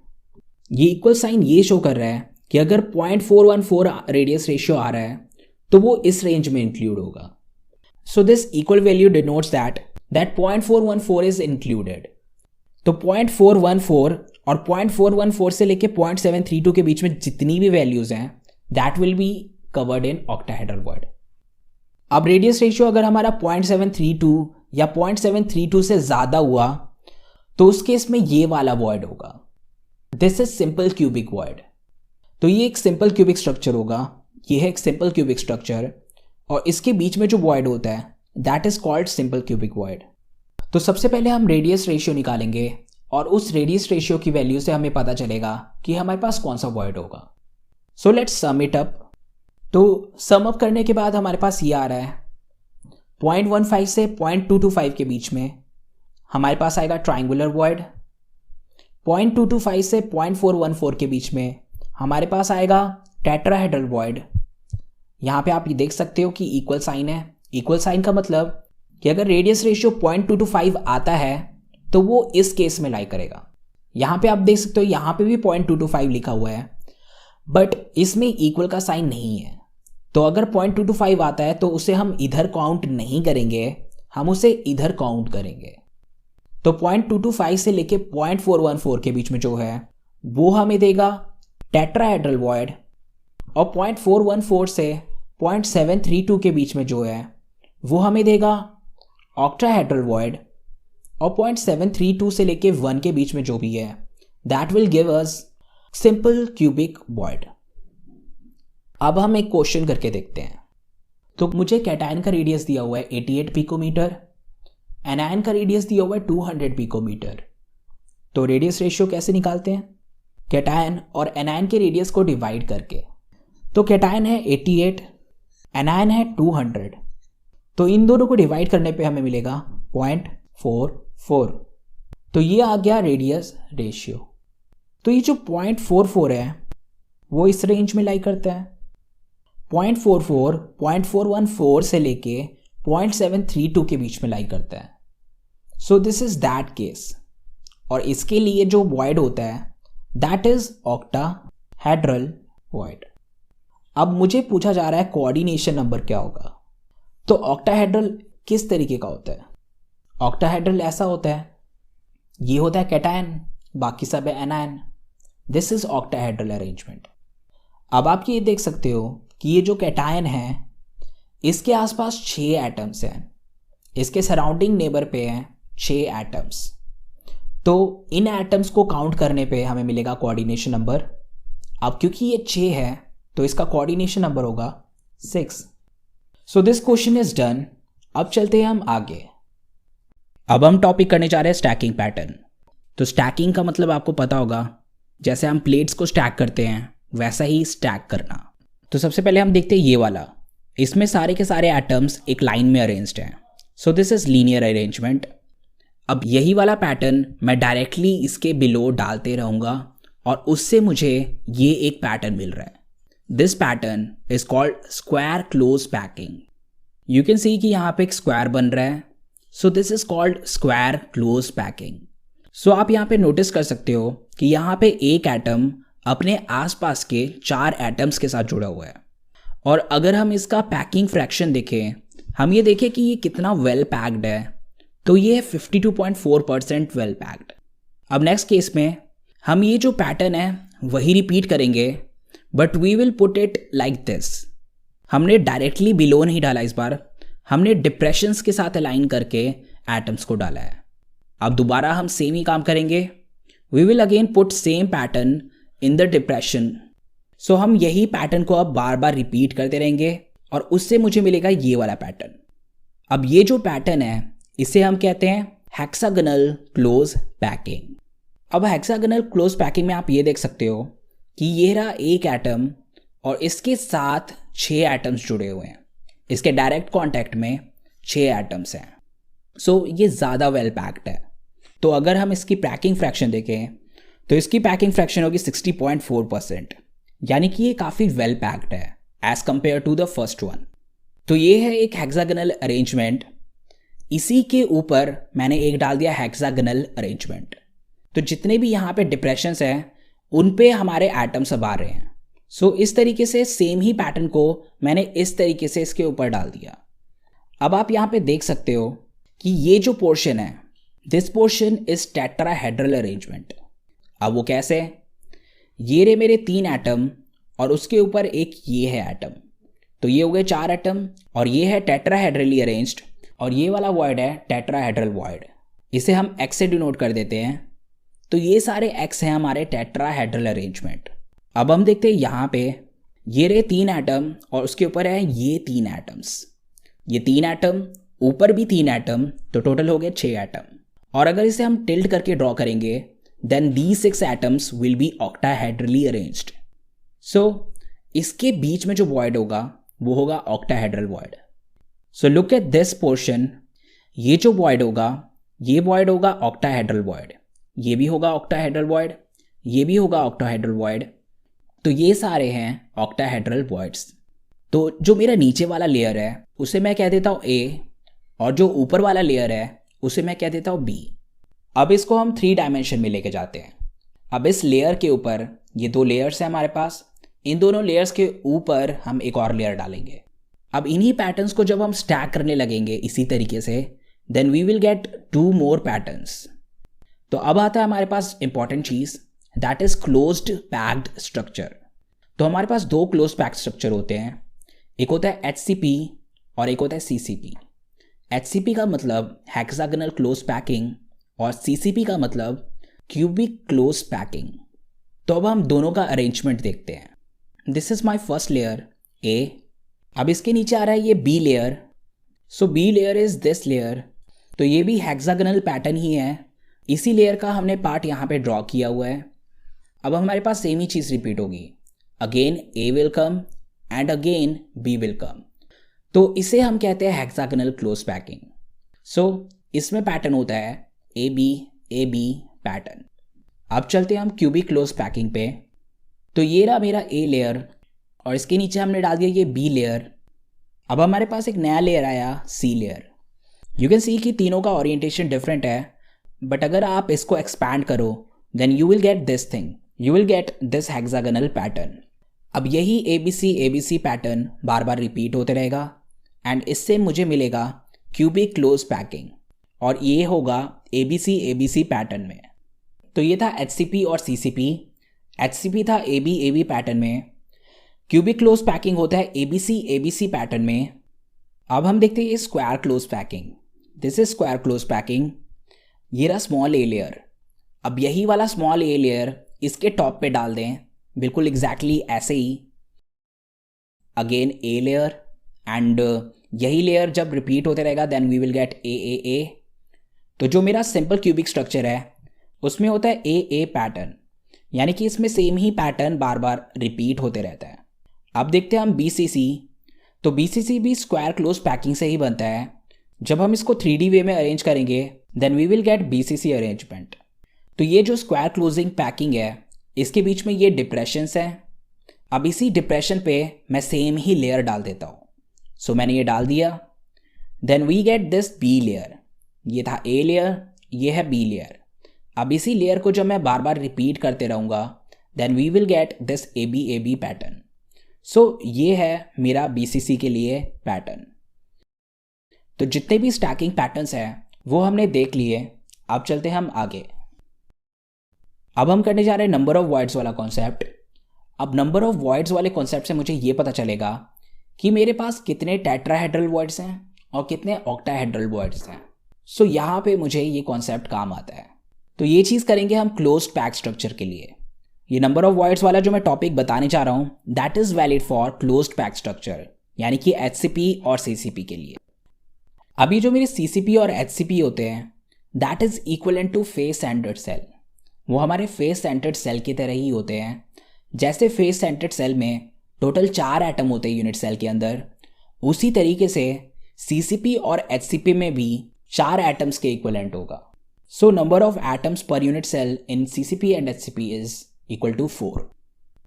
ये इक्वल साइन ये शो कर रहा है कि अगर 0.414 रेडियस रेशियो आ रहा है तो वो इस रेंज में इंक्लूड होगा। So this equal value denotes that 0.414 is included. तो 0.414 और 0.414 से लेके 0.732 के बीच में जितनी भी वैल्यूज हैं that will be covered in octahedral void. अब रेडियस रेशियो अगर हमारा 0.732 या 0.732 से ज़्यादा हुआ तो उस केस में ये वाला वॉइड होगा, this is simple cubic void. तो ये एक सिंपल क्यूबिक स्ट्रक्चर होगा, ये है एक सिंपल क्यूबिक स्ट्रक्चर और इसके बीच में जो वॉइड होता है that is called simple cubic void. तो सबसे पहले हम रेडियस रेशियो निकालेंगे और उस रेडियस रेशियो की वैल्यू से हमें पता चलेगा कि हमारे पास कौन सा वॉइड होगा। So let's sum it up. तो सम अप करने के बाद हमारे पास ये आ रहा है 0.15 से 0.225 के बीच में हमारे पास आएगा ट्रायंगुलर वॉइड। 0.225 से 0.414 के बीच में हमारे पास आएगा टेट्राहेड्रल वॉइड। यहाँ पे आप ये देख सकते हो कि इक्वल साइन है। इक्वल साइन का मतलब कि अगर रेडियस रेशियो 0.225 आता है तो वो इस केस में लाई करेगा। यहाँ पे आप देख सकते हो यहाँ पे भी 0.225 लिखा हुआ है बट इसमें इक्वल का साइन नहीं है। तो अगर 0.225 आता है तो उसे हम इधर काउंट नहीं करेंगे, हम उसे इधर काउंट करेंगे। तो 0.225 से लेके 0.414 के बीच में जो है वो हमें देगा टेट्राहेड्रल वॉइड और 0.414 से 0.732 के बीच में जो है वो हमें देगा ऑक्टाहेड्रल वॉइड और 0.732 से लेके 1 के बीच में जो भी है that will give us simple cubic void. अब हम एक क्वेश्चन करके देखते हैं। तो मुझे कैटायन का रेडियस दिया हुआ है 88 पिकोमीटर, एनायन का रेडियस दिया हुआ है 200 पिकोमीटर। तो रेडियस रेशियो कैसे निकालते हैं? कैटायन और एनायन के रेडियस को डिवाइड करके। तो कैटायन है 88, एनायन है 200, तो इन दोनों को डिवाइड करने पे हमें मिलेगा 0.44। तो ये आ गया रेडियस रेशियो। तो ये जो 0.44 है वो इस रेंज में लाई करता है। 0.44, 0.414 से लेके 0.732 के बीच में लाई करता है। So this is that case और इसके लिए जो वॉइड होता है दैट इज ऑक्टाहेड्रल वॉइड। अब मुझे पूछा जा रहा है कोऑर्डिनेशन नंबर क्या होगा। तो ऑक्टाहेड्रल किस तरीके का होता है? ऑक्टाहेड्रल ऐसा होता है, ये होता है कैटायन, बाकी सब है anion. This is octahedral arrangement. अब आप ये देख सकते हो कि ये जो कैटायन है इसके आसपास 6 एटम्स हैं, इसके सराउंडिंग नेबर पे हैं 6 एटम्स। तो इन एटम्स को काउंट करने पे हमें मिलेगा कोऑर्डिनेशन नंबर। अब क्योंकि ये 6 है तो इसका कोऑर्डिनेशन नंबर होगा 6। So this question is done. अब चलते हैं हम आगे। अब हम टॉपिक करने जा रहे हैं स्टैकिंग पैटर्न। तो स्टैकिंग का मतलब आपको पता होगा, जैसे हम प्लेट्स को स्टैक करते हैं वैसा ही स्टैक करना। तो सबसे पहले हम देखते हैं ये वाला। इसमें सारे के सारे एटम्स एक लाइन में अरेंज्ड हैं। So this is linear arrangement. अब यही वाला पैटर्न मैं डायरेक्टली इसके बिलो डालते रहूँगा और उससे मुझे ये एक पैटर्न मिल रहा है। This pattern is called square close packing. You can see कि यहाँ पे एक स्क्वायर बन रहा है। So this is called square close packing. So आप यहाँ पे नोटिस कर सकते हो कि यहाँ पे एक एटम अपने आसपास के 4 एटम्स के साथ जुड़ा हुआ है। और अगर हम इसका पैकिंग फ्रैक्शन देखें, हम ये देखें कि ये कितना वेल पैक्ड है, तो ये 52.4% वेल पैक्ड। अब नेक्स्ट केस में हम ये जो पैटर्न है वही रिपीट करेंगे, but we will put it like this. हमने डायरेक्टली बिलो नहीं डाला, इस बार हमने डिप्रेशंस के साथ अलाइन करके एटम्स को डाला है। अब दोबारा हम सेम ही काम करेंगे। We will again put same pattern in the depression. So हम यही पैटर्न को अब बार बार रिपीट करते रहेंगे और उससे मुझे मिलेगा ये वाला पैटर्न। अब ये जो पैटर्न है इसे हम कहते हैं हेक्सागोनल क्लोज पैकिंग। अब हेक्सागोनल क्लोज पैकिंग में आप ये देख सकते हो कि ये रहा एक एटम और इसके साथ 6 एटम्स जुड़े हुए हैं। इसके डायरेक्ट कांटेक्ट में 6 एटम्स हैं। सो ये ज़्यादा वेल पैक्ड है। तो अगर हम इसकी पैकिंग फ्रैक्शन देखें तो इसकी पैकिंग फ्रैक्शन होगी 60.4%, यानी कि ये काफ़ी वेल पैक्ड है as compare to the first one. तो ये है एक हेक्सागोनल अरेंजमेंट। इसी के ऊपर मैंने एक डाल दिया हेक्सागोनल अरेंजमेंट। तो जितने भी यहाँ पे डिप्रेशंस हैं उन पे हमारे एटम्स अब आ रहे हैं। सो इस तरीके से सेम ही पैटर्न को मैंने इस तरीके से इसके ऊपर डाल दिया। अब आप यहाँ पे देख सकते हो कि ये जो पोर्शन है, this portion is tetrahedral arrangement. अब वो कैसे? ये रहे मेरे 3 एटम और उसके ऊपर एक ये है एटम। तो ये हो गए 4 एटम और ये है टेट्राहेड्रली अरेंज्ड और ये वाला वॉइड है टेट्राहेड्रल वॉइड। इसे हम एक्स से डिनोट कर देते हैं। तो ये सारे एक्स हैं हमारे टेट्राहेड्रल अरेंजमेंट। अब हम देखते हैं यहाँ पे ये रहे 3 एटम और उसके ऊपर है ये 3 एटम्स। ये 3 एटम, ऊपर भी 3 एटम, तो टोटल हो गए 6 एटम। और अगर इसे हम टिल्ट करके ड्रॉ करेंगे then these 6 atoms will be octahedrally arranged. So इसके बीच में जो void होगा वो होगा octahedral void. So look at this portion. ये जो void होगा ये void होगा octahedral void. ये भी होगा octahedral void. ये भी होगा octahedral void. तो ये सारे हैं octahedral voids. तो जो मेरा नीचे वाला लेयर है उसे मैं कह देता हूँ A और जो ऊपर वाला लेयर है उसे मैं कह देता हूँ B. अब इसको हम 3 डायमेंशन में लेके जाते हैं। अब इस लेयर के ऊपर ये 2 लेयर्स हैं हमारे पास। इन दोनों लेयर्स के ऊपर हम एक और लेयर डालेंगे। अब इन्हीं पैटर्न्स को जब हम स्टैक करने लगेंगे इसी तरीके से, then we will get 2 more patterns. तो अब आता है हमारे पास इंपॉर्टेंट चीज़, that is closed packed structure. तो हमारे पास 2 क्लोज पैक्ड स्ट्रक्चर होते हैं। एक होता है HCP और एक होता है CCP। HCP का मतलब हेक्सागोनल क्लोज पैकिंग और CCP का मतलब क्यूबिक क्लोज पैकिंग। तो अब हम दोनों का अरेंजमेंट देखते हैं। This is my first layer A। अब इसके नीचे आ रहा है ये B layer. So B layer is this layer. तो ये भी हेक्सागोनल पैटर्न ही है। इसी लेयर का हमने पार्ट यहाँ पे ड्रॉ किया हुआ है। अब हमारे पास सेम ही चीज़ रिपीट होगी। Again A will come and again B will come. तो इसे हम कहते हैं हेक्सागोनल क्लोज पैकिंग। सो इसमें पैटर्न होता है AB पैटर्न। अब चलते हैं हम क्यूबिक क्लोज पैकिंग पे। तो ये रहा मेरा A लेयर और इसके नीचे हमने डाल दिया ये B लेयर। अब हमारे पास एक नया लेयर आया C layer. You can see कि तीनों का ओरिएंटेशन डिफरेंट है, बट अगर आप इसको एक्सपैंड करो then you will get this thing, you will get this hexagonal pattern. अब यही ABC पैटर्न बार बार रिपीट होते रहेगा एंड इससे मुझे मिलेगा क्यूबिक क्लोज पैकिंग और ये होगा ABC पैटर्न में। तो ये था HCP और CCP। HCP था AB पैटर्न में। क्यूबिक क्लोज पैकिंग होता है ABC पैटर्न में। अब हम देखते हैं ये square close packing. This is square close packing, ये रहा स्मॉल ए लेयर। अब यही वाला स्मॉल ए लेयर इसके टॉप पे डाल दें, बिल्कुल एग्जैक्टली ऐसे ही। अगेन ए लेयर, एंड यही लेयर जब रिपीट होते रहेगा then we will get a. तो जो मेरा सिंपल क्यूबिक स्ट्रक्चर है उसमें होता है ए पैटर्न, यानी कि इसमें सेम ही पैटर्न बार बार रिपीट होते रहता है। अब देखते हैं हम बीसीसी। तो बीसीसी भी स्क्वायर क्लोज पैकिंग से ही बनता है। जब हम इसको 3D वे में अरेंज करेंगे then we will get BCC arrangement. तो ये जो स्क्वायर क्लोजिंग पैकिंग है इसके बीच में ये डिप्रेशंस हैं। अब इसी डिप्रेशन पे मैं सेम ही लेयर डाल देता हूँ। सो मैंने ये डाल दिया, then we get this B layer. ये था ए लेयर, ये है बी लेयर। अब इसी लेयर को जब मैं बार बार रिपीट करते रहूँगा then we will get this A B pattern. So ये है मेरा बीसीसी के लिए पैटर्न। तो जितने भी स्टैकिंग पैटर्न्स हैं वो हमने देख लिए। अब चलते हैं हम आगे। अब हम करने जा रहे हैं नंबर ऑफ वॉइड्स वाला कॉन्सेप्ट। अब नंबर ऑफ वॉइड्स वाले कॉन्सेप्ट से मुझे ये पता चलेगा कि मेरे पास कितने टेट्राहेड्रल वॉइड्स हैं और कितने ऑक्टाहेड्रल वॉइड्स हैं। सो यहाँ पे मुझे ये कॉन्सेप्ट काम आता है। तो ये चीज़ करेंगे हम क्लोज्ड पैक स्ट्रक्चर के लिए। ये नंबर ऑफ वॉइड्स वाला जो मैं टॉपिक बताने जा रहा हूँ that is valid for closed pack structure, यानी कि HCP और CCP के लिए। अभी जो मेरे CCP और HCP होते हैं that is equivalent to face centred cell. वो हमारे फेस सेंटर्ड सेल की तरह ही होते हैं। जैसे फेस सेंटर्ड सेल में टोटल 4 एटम होते हैं यूनिट सेल के अंदर, उसी तरीके से CCP और HCP में भी 4 एटम्स के इक्वलेंट होगा। So number of atoms per unit cell in CCP and HCP is equal to 4।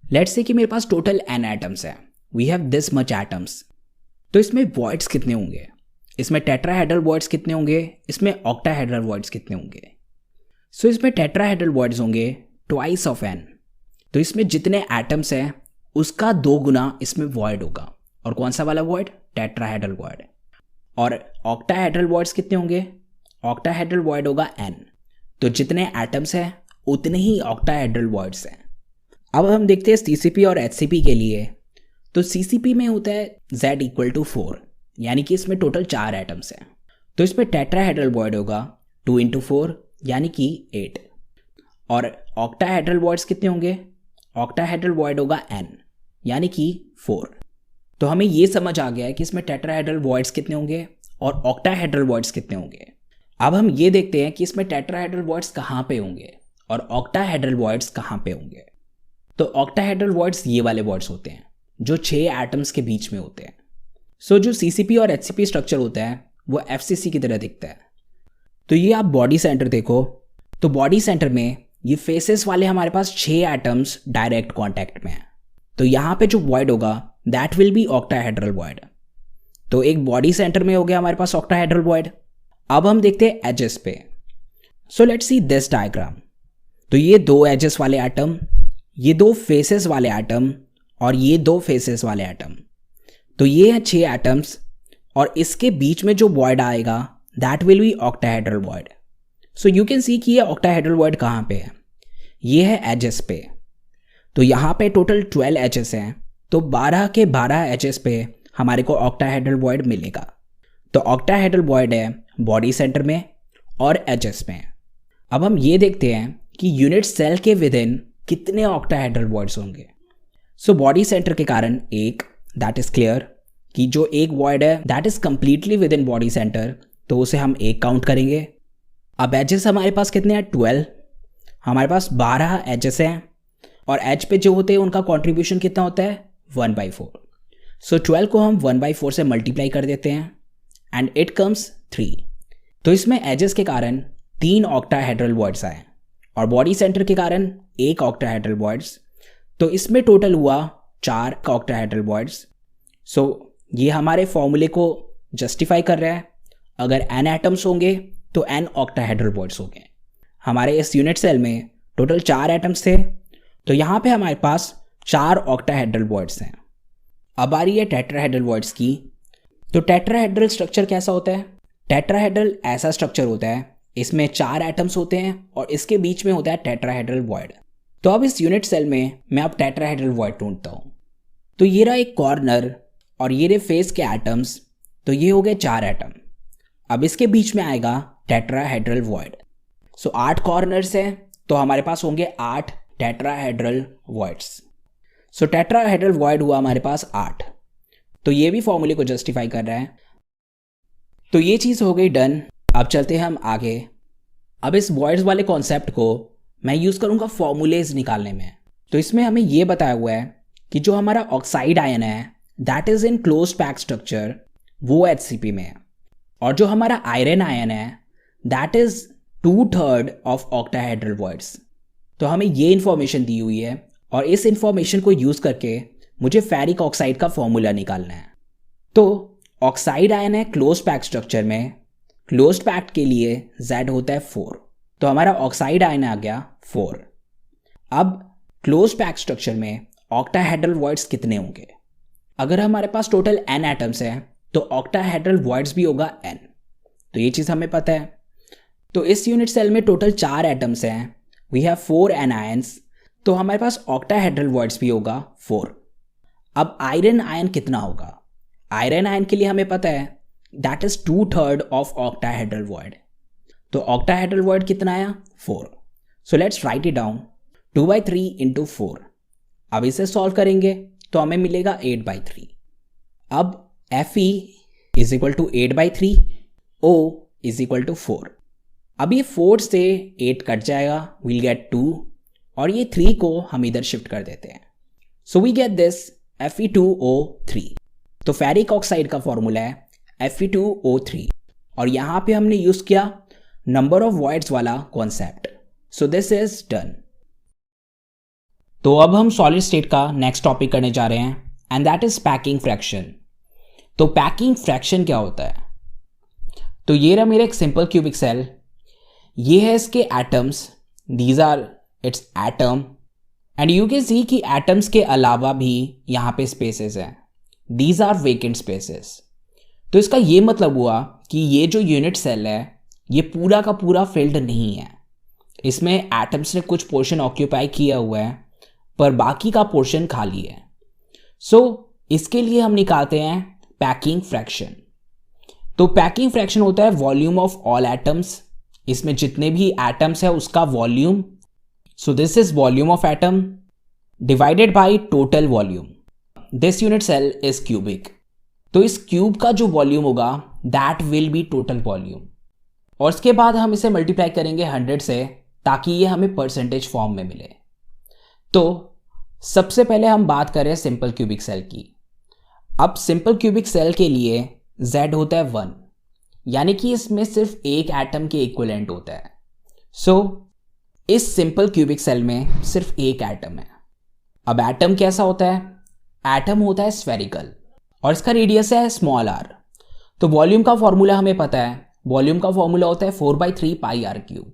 Let's say कि मेरे पास टोटल n एटम्स है, we have this much atoms. तो इसमें वॉइड्स कितने होंगे, इसमें टेट्राहेड्रल वॉइड्स कितने होंगे, इसमें ऑक्टाहेड्रल वॉइड्स कितने होंगे। सो इसमें टेट्राहेड्रल वॉइड्स होंगे ट्वाइस ऑफ n। तो इसमें जितने एटम्स हैं उसका 2 गुना इसमें वॉइड होगा। और कौन सा वाला वॉइड, टेट्राहेड्रल वॉइड। और ऑक्टाहेड्रल वॉइड्स कितने होंगे, ऑक्टाहेड्रल वॉइड होगा n। तो जितने एटम्स हैं उतने ही ऑक्टाहेड्रल वॉइड्स हैं। अब हम देखते हैं CCP और HCP के लिए। तो CCP में होता है Z इक्वल टू 4, यानी कि इसमें टोटल 4 एटम्स हैं। तो इसमें टेट्राहेड्रल वॉइड होगा 2 इंटू 4 यानी कि 8। और ऑक्टाहेड्रल वॉइड्स कितने होंगे, ऑक्टाहेड्रल वॉइड होगा n यानी कि 4। तो हमें ये समझ आ गया है कि इसमें टेट्राहेड्रल वॉइड्स कितने होंगे और ऑक्टाहेड्रल वॉइड्स कितने होंगे। अब हम ये देखते हैं कि इसमें टेट्राहेड्रल वॉइड्स कहाँ पे होंगे और ऑक्टाहेड्रल वॉइड्स कहाँ पे होंगे। तो ऑक्टाहेड्रल वॉइड्स ये वाले वॉइड्स होते हैं जो 6 एटम्स के बीच में होते हैं। सो जो CCP और HCP स्ट्रक्चर होता है वो FCC की तरह दिखता है। तो ये आप बॉडी सेंटर देखो, तो बॉडी सेंटर में ये फेसेस वाले हमारे पास 6 एटम्स डायरेक्ट कांटेक्ट में हैं। तो यहाँ पे जो वॉइड होगा that will B octahedral void. तो एक बॉडी सेंटर में हो गया हमारे पास ऑक्टाहेड्रल वॉइड। अब हम देखते हैं एजेस पे। So let's see this diagram. तो ये 2 एजेस वाले एटम, ये 2 फेसेस वाले एटम और ये 2 फेसेस वाले एटम। तो ये हैं 6 एटम्स और इसके बीच में जो वॉइड आएगा that will B octahedral void. So you can see कि ये ऑक्टाहेड्रल वॉइड कहाँ पे है, ये है एजेस पे। तो यहाँ पे टोटल 12 एजेस हैं, तो 12 के 12 एजेस पे हमारे को ऑक्टाहेड्रल वॉइड मिलेगा। तो ऑक्टाहेड्रल वॉइड है बॉडी सेंटर में और एजेस में। अब हम ये देखते हैं कि यूनिट सेल के विद इन कितने ऑक्टाहेड्रल वॉइड्स होंगे। सो बॉडी सेंटर के कारण एक, दैट इज क्लियर कि जो एक वॉइड है that is completely with in body centre, तो उसे हम एक काउंट करेंगे। अब एजेस हमारे पास कितने हैं, 12। हमारे पास 12 एजेस हैं और एज पे जो होते हैं उनका कॉन्ट्रीब्यूशन कितना होता है, 1/4। सो 12 को हम 1/4 से मल्टीप्लाई कर देते हैं एंड इट कम्स 3। तो इसमें एजेस के कारण 3 ऑक्टाहेड्रल वॉइड्स आए और बॉडी सेंटर के कारण 1 ऑक्टाहेड्रल वॉइड्स। तो इसमें टोटल हुआ 4 ऑक्टाहेड्रल वॉइड्स। सो ये हमारे फॉर्मूले को जस्टिफाई कर रहा है। अगर n एटम्स होंगे तो n ऑक्टाहेड्रल वॉइड्स होंगे। हमारे इस यूनिट सेल में टोटल 4 एटम्स थे, तो यहाँ पे हमारे पास 4 ऑक्टाहेड्रल वॉइड्स हैं। अब आ रही है टेट्राहेड्रल वॉइड्स की। तो टेट्राहेड्रल स्ट्रक्चर कैसा होता है, टेट्राहेड्रल ऐसा स्ट्रक्चर होता है इसमें 4 एटम्स होते हैं और इसके बीच में होता है टेट्राहेड्रल वॉइड। तो अब इस यूनिट सेल में मैं अब टेट्राहेड्रल वॉइड ढूंढता हूँ। तो ये रहा एक कॉर्नर और ये रहे फेस के एटम्स, तो ये हो गए 4 एटम। अब इसके बीच में आएगा टेट्राहेड्रल वॉइड। सो 8 कॉर्नर्स हैं, तो हमारे पास होंगे 8 टेट्राहेड्रल वॉइड्स। सो टेट्राहेड्रल वॉइड हुआ हमारे पास 8। तो ये भी फॉर्मूले को जस्टिफाई कर रहा है। तो ये चीज़ हो गई डन। अब चलते हैं हम आगे। अब इस वॉइड्स वाले कॉन्सेप्ट को मैं यूज़ करूँगा फॉर्मूलेज निकालने में। तो इसमें हमें ये बताया हुआ है कि जो हमारा ऑक्साइड आयन है that is in closed pack structure, वो HCP में है, और जो हमारा आयरन आयन है that is 2/3 of octahedral voids. तो हमें ये इन्फॉर्मेशन दी हुई है और इस इन्फॉर्मेशन को यूज़ करके मुझे फेरिक ऑक्साइड का फॉर्मूला निकालना है। तो ऑक्साइड आयन है क्लोज्ड पैक स्ट्रक्चर में, क्लोज्ड पैक के लिए Z होता है 4, तो हमारा ऑक्साइड आयन आ गया 4। अब क्लोज्ड पैक स्ट्रक्चर में ऑक्टाहेड्रल वॉइड्स कितने होंगे? अगर हमारे पास टोटल n एटम्स हैं तो ऑक्टाहेड्रल वॉइड्स भी होगा n, तो ये चीज़ हमें पता है। तो इस यूनिट सेल में टोटल 4 एटम्स हैं, वी हैव 4 एनायंस, तो हमारे पास ऑक्टाहेड्रल वॉइड्स भी होगा 4। अब आयरन आयन कितना होगा? आयरन आयन के लिए हमें पता है that is 2/3 of octahedral void. तो ऑक्टाहेड्रल वॉइड कितना आया? 4। सो let's write it down, 2/3 into 4। अब इसे सॉल्व करेंगे तो हमें मिलेगा 8/3। अब Fe is equal to 8/3, O is equal to 4। अब ये 4 से 8 कट जाएगा, वील गेट 2, और ये 3 को हम इधर शिफ्ट कर देते हैं। So we get this Fe2O3। तो फेरिक ऑक्साइड का फॉर्मूला है Fe2O3, और यहाँ पे हमने यूज़ किया नंबर ऑफ वॉइड्स वाला concept. So this is done. तो अब हम सॉलिड स्टेट का नेक्स्ट टॉपिक करने जा रहे हैं and that is packing fraction. तो पैकिंग फ्रैक्शन क्या होता है? तो ये रहा मेरा एक सिंपल क्यूबिक सेल, ये है इसके atoms, these are its atom, and you can see कि एटम्स के अलावा भी यहाँ पे स्पेसेस हैं, दीज आर वेकेंट स्पेसेस। तो इसका ये मतलब हुआ कि ये जो यूनिट सेल है ये पूरा का पूरा फिल्ड नहीं है, इसमें एटम्स ने कुछ पोर्शन ऑक्यूपाई किया हुआ है पर बाकी का पोर्शन खाली है। सो इसके लिए हम निकालते हैं पैकिंग फ्रैक्शन। तो पैकिंग फ्रैक्शन होता है वॉल्यूम ऑफ ऑल एटम्स, इसमें जितने भी एटम्स है उसका volume. So this is volume of atom divided by total volume. This unit cell is cubic, तो इस क्यूब का जो वॉल्यूम होगा that will be total volume, और इसके बाद हम इसे मल्टीप्लाई करेंगे 100 से ताकि ये हमें परसेंटेज फॉर्म में मिले। तो सबसे पहले हम बात करें सिंपल क्यूबिक सेल की। अब सिंपल क्यूबिक सेल के लिए Z होता है 1, यानी कि इसमें सिर्फ एक एटम के इक्विवेलेंट होता है। सो इस सिंपल क्यूबिक सेल में सिर्फ एक एटम है। अब एटम कैसा होता है? एटम होता है स्फेरिकल और इसका रेडियस है स्मॉल r। तो वॉल्यूम का फॉर्मूला हमें पता है, वॉल्यूम का फॉर्मूला होता है 4/3 pi r cube.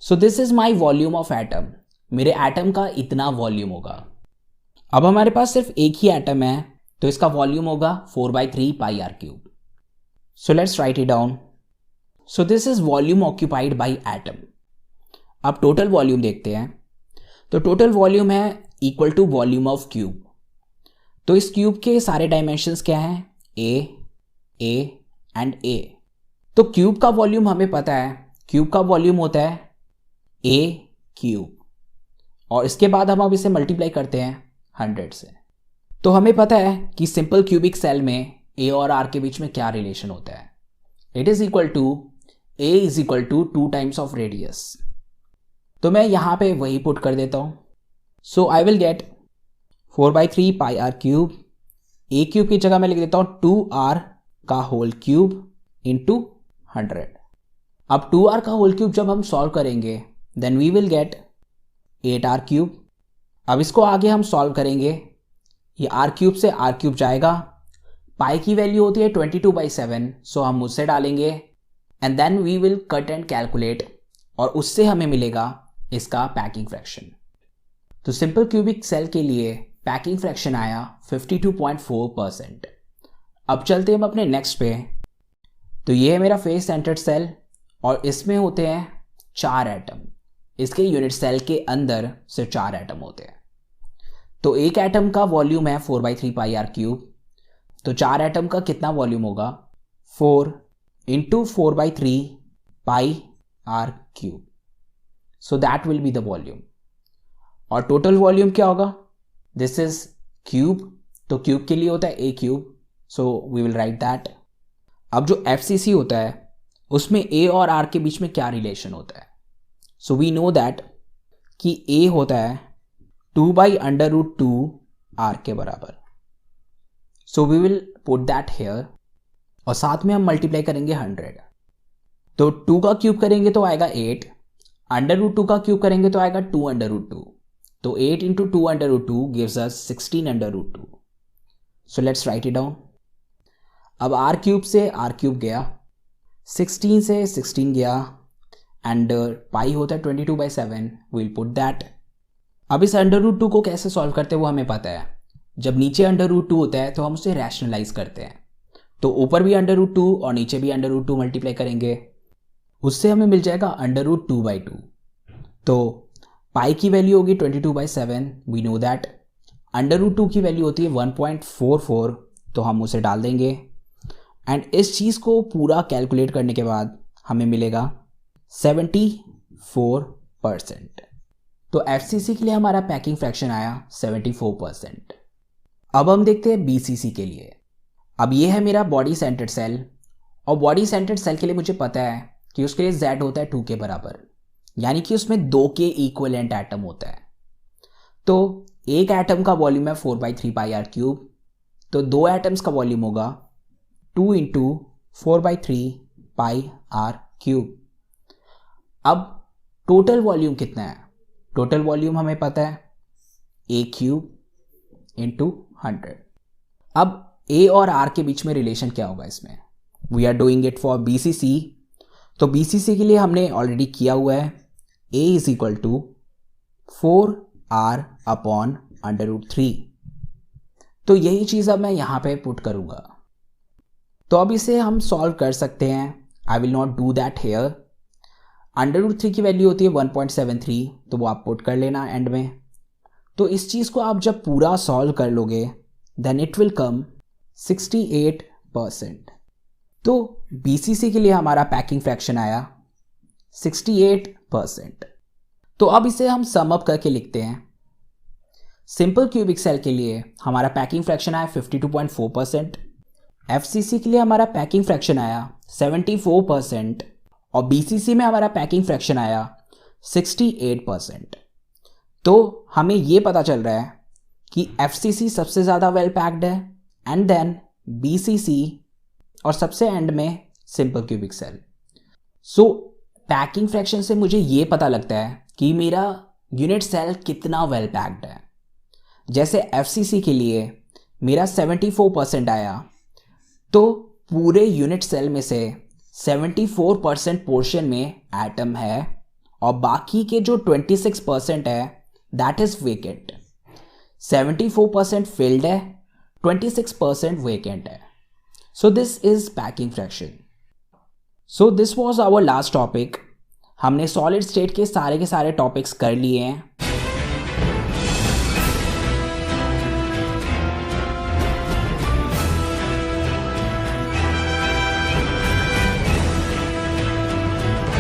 So this is my volume of atom, मेरे एटम का इतना वॉल्यूम होगा। अब हमारे पास सिर्फ एक ही एटम है तो इसका वॉल्यूम होगा 4/3 pi r cube. So let's write it down. So this is volume occupied by atom. अब टोटल वॉल्यूम देखते हैं, तो टोटल वॉल्यूम है equal to volume of cube. तो इस क्यूब के सारे डायमेंशंस क्या हैं? A and A। तो क्यूब का वॉल्यूम हमें पता है, क्यूब का वॉल्यूम होता है A क्यूब, और इसके बाद हम अब इसे मल्टीप्लाई करते हैं 100 से। तो हमें पता है कि सिंपल क्यूबिक सेल में A और R के बीच में क्या रिलेशन होता है। It is equal to A is equal to 2 times of radius. तो मैं यहाँ पे वही पुट कर देता हूँ। So I will get 4/3 pi r cube, A cube की जगह मैं लिख देता हूँ 2r का होल क्यूब इंटू 100। अब 2r का होल क्यूब जब हम सॉल्व करेंगे then we will get 8r cube. अब इसको आगे हम सॉल्व करेंगे, ये r क्यूब से r क्यूब जाएगा, पाई की वैल्यू होती है 22/7, सो हम उससे डालेंगे and then we will cut and calculate, और उससे हमें मिलेगा इसका पैकिंग फ्रैक्शन। तो सिंपल क्यूबिक सेल के लिए पैकिंग फ्रैक्शन आया 52.4%। अब चलते हैं हम अपने नेक्स्ट पे। तो ये है मेरा फेस सेंटर्ड सेल और इसमें होते हैं 4 एटम। इसके यूनिट सेल के अंदर सिर्फ 4 एटम होते हैं। तो एक एटम का वॉल्यूम है 4/3 पाई r क्यूब। तो 4 एटम का कितना वॉल्यूम होगा? 4 into 4/3 pi r cube. So that will be the volume. और टोटल वॉल्यूम क्या होगा? दिस इज क्यूब, तो क्यूब के लिए होता है a cube, so we will write that. अब जो FCC होता है उसमें ए और आर के बीच में क्या रिलेशन होता है? सो वी नो दैट कि ए होता है 2/√2 आर के बराबर. So we will put that here और साथ में हम मल्टीप्लाई करेंगे 100. तो 2 का क्यूब करेंगे तो आएगा 8, √2 का क्यूब करेंगे तो आएगा 2/√2. तो 8 into 2/√2 gives us 16/√2. So let's write it down. अब आर क्यूब से आर क्यूब गया, 16 से 16 गया, एंड पाई होता है 22/7. Will put that. अब इस √2 को कैसे सॉल्व करते हैं वो हमें पता है. जब नीचे √2 होता है तो हम उसे रैशनलाइज करते हैं. तो ऊपर भी √2 और नीचे भी √2 मल्टीप्लाई करेंगे, उससे हमें मिल जाएगा √2/2. तो पाई की वैल्यू होगी 22/7. वी नो दैट √2 की वैल्यू होती है 1.44, तो हम उसे डाल देंगे. एंड इस चीज़ को पूरा कैलकुलेट करने के बाद हमें मिलेगा 74%. तो FCC के लिए हमारा पैकिंग फ्रैक्शन आया 74%. अब हम देखते हैं BCC के लिए. अब ये है मेरा बॉडी सेंटर्ड सेल, और बॉडी सेंटर्ड सेल के लिए मुझे पता है कि उसके लिए Z होता है 2 के बराबर, यानी कि उसमें 2 के इक्विवेलेंट एटम होता है. तो एक एटम का वॉल्यूम है 4/3 पाई आर क्यूब, तो 2 एटम्स का वॉल्यूम होगा 2 इंटू 4/3 पाई आर क्यूब. अब टोटल वॉल्यूम कितना है? टोटल वॉल्यूम हमें पता है ए क्यूब इंटू 100. अब ए और आर के बीच में रिलेशन क्या होगा इसमें? We are doing it for BCC. तो BCC के लिए हमने ऑलरेडी किया हुआ है. A is equal to 4R/√3. तो यही चीज़ अब मैं यहाँ पे पुट करूँगा. तो अब इसे हम सॉल्व कर सकते हैं. I will not do that here. √3 की वैल्यू होती है 1.73, तो वो आप पुट कर लेना एंड में. तो इस चीज़ को आप जब पूरा सॉल्व कर लोगे देन इट विल कम 68%. तो BCC के लिए हमारा पैकिंग फ्रैक्शन आया 68%. तो अब इसे हम सम अप करके लिखते हैं. सिंपल क्यूबिक सेल के लिए हमारा पैकिंग फ्रैक्शन आया 52.4%. FCC के लिए हमारा पैकिंग फ्रैक्शन आया 74%, और BCC में हमारा पैकिंग फ्रैक्शन आया 68%. तो हमें ये पता चल रहा है कि FCC सबसे ज़्यादा वेल पैक्ड है, एंड देन BCC, और सबसे एंड में simple cubic cell. So packing fraction से मुझे ये पता लगता है कि मेरा यूनिट सेल कितना वेल पैक्ड है. जैसे FCC के लिए मेरा 74% आया, तो पूरे यूनिट सेल में से 74% पोर्शन में एटम है, और बाकी के जो 26% है दैट इज वेकेंट. 74% फिल्ड है, 26% वेकेंट है. So this is packing fraction. So this was our last topic. हमने सॉलिड स्टेट के सारे टॉपिक्स कर लिए हैं.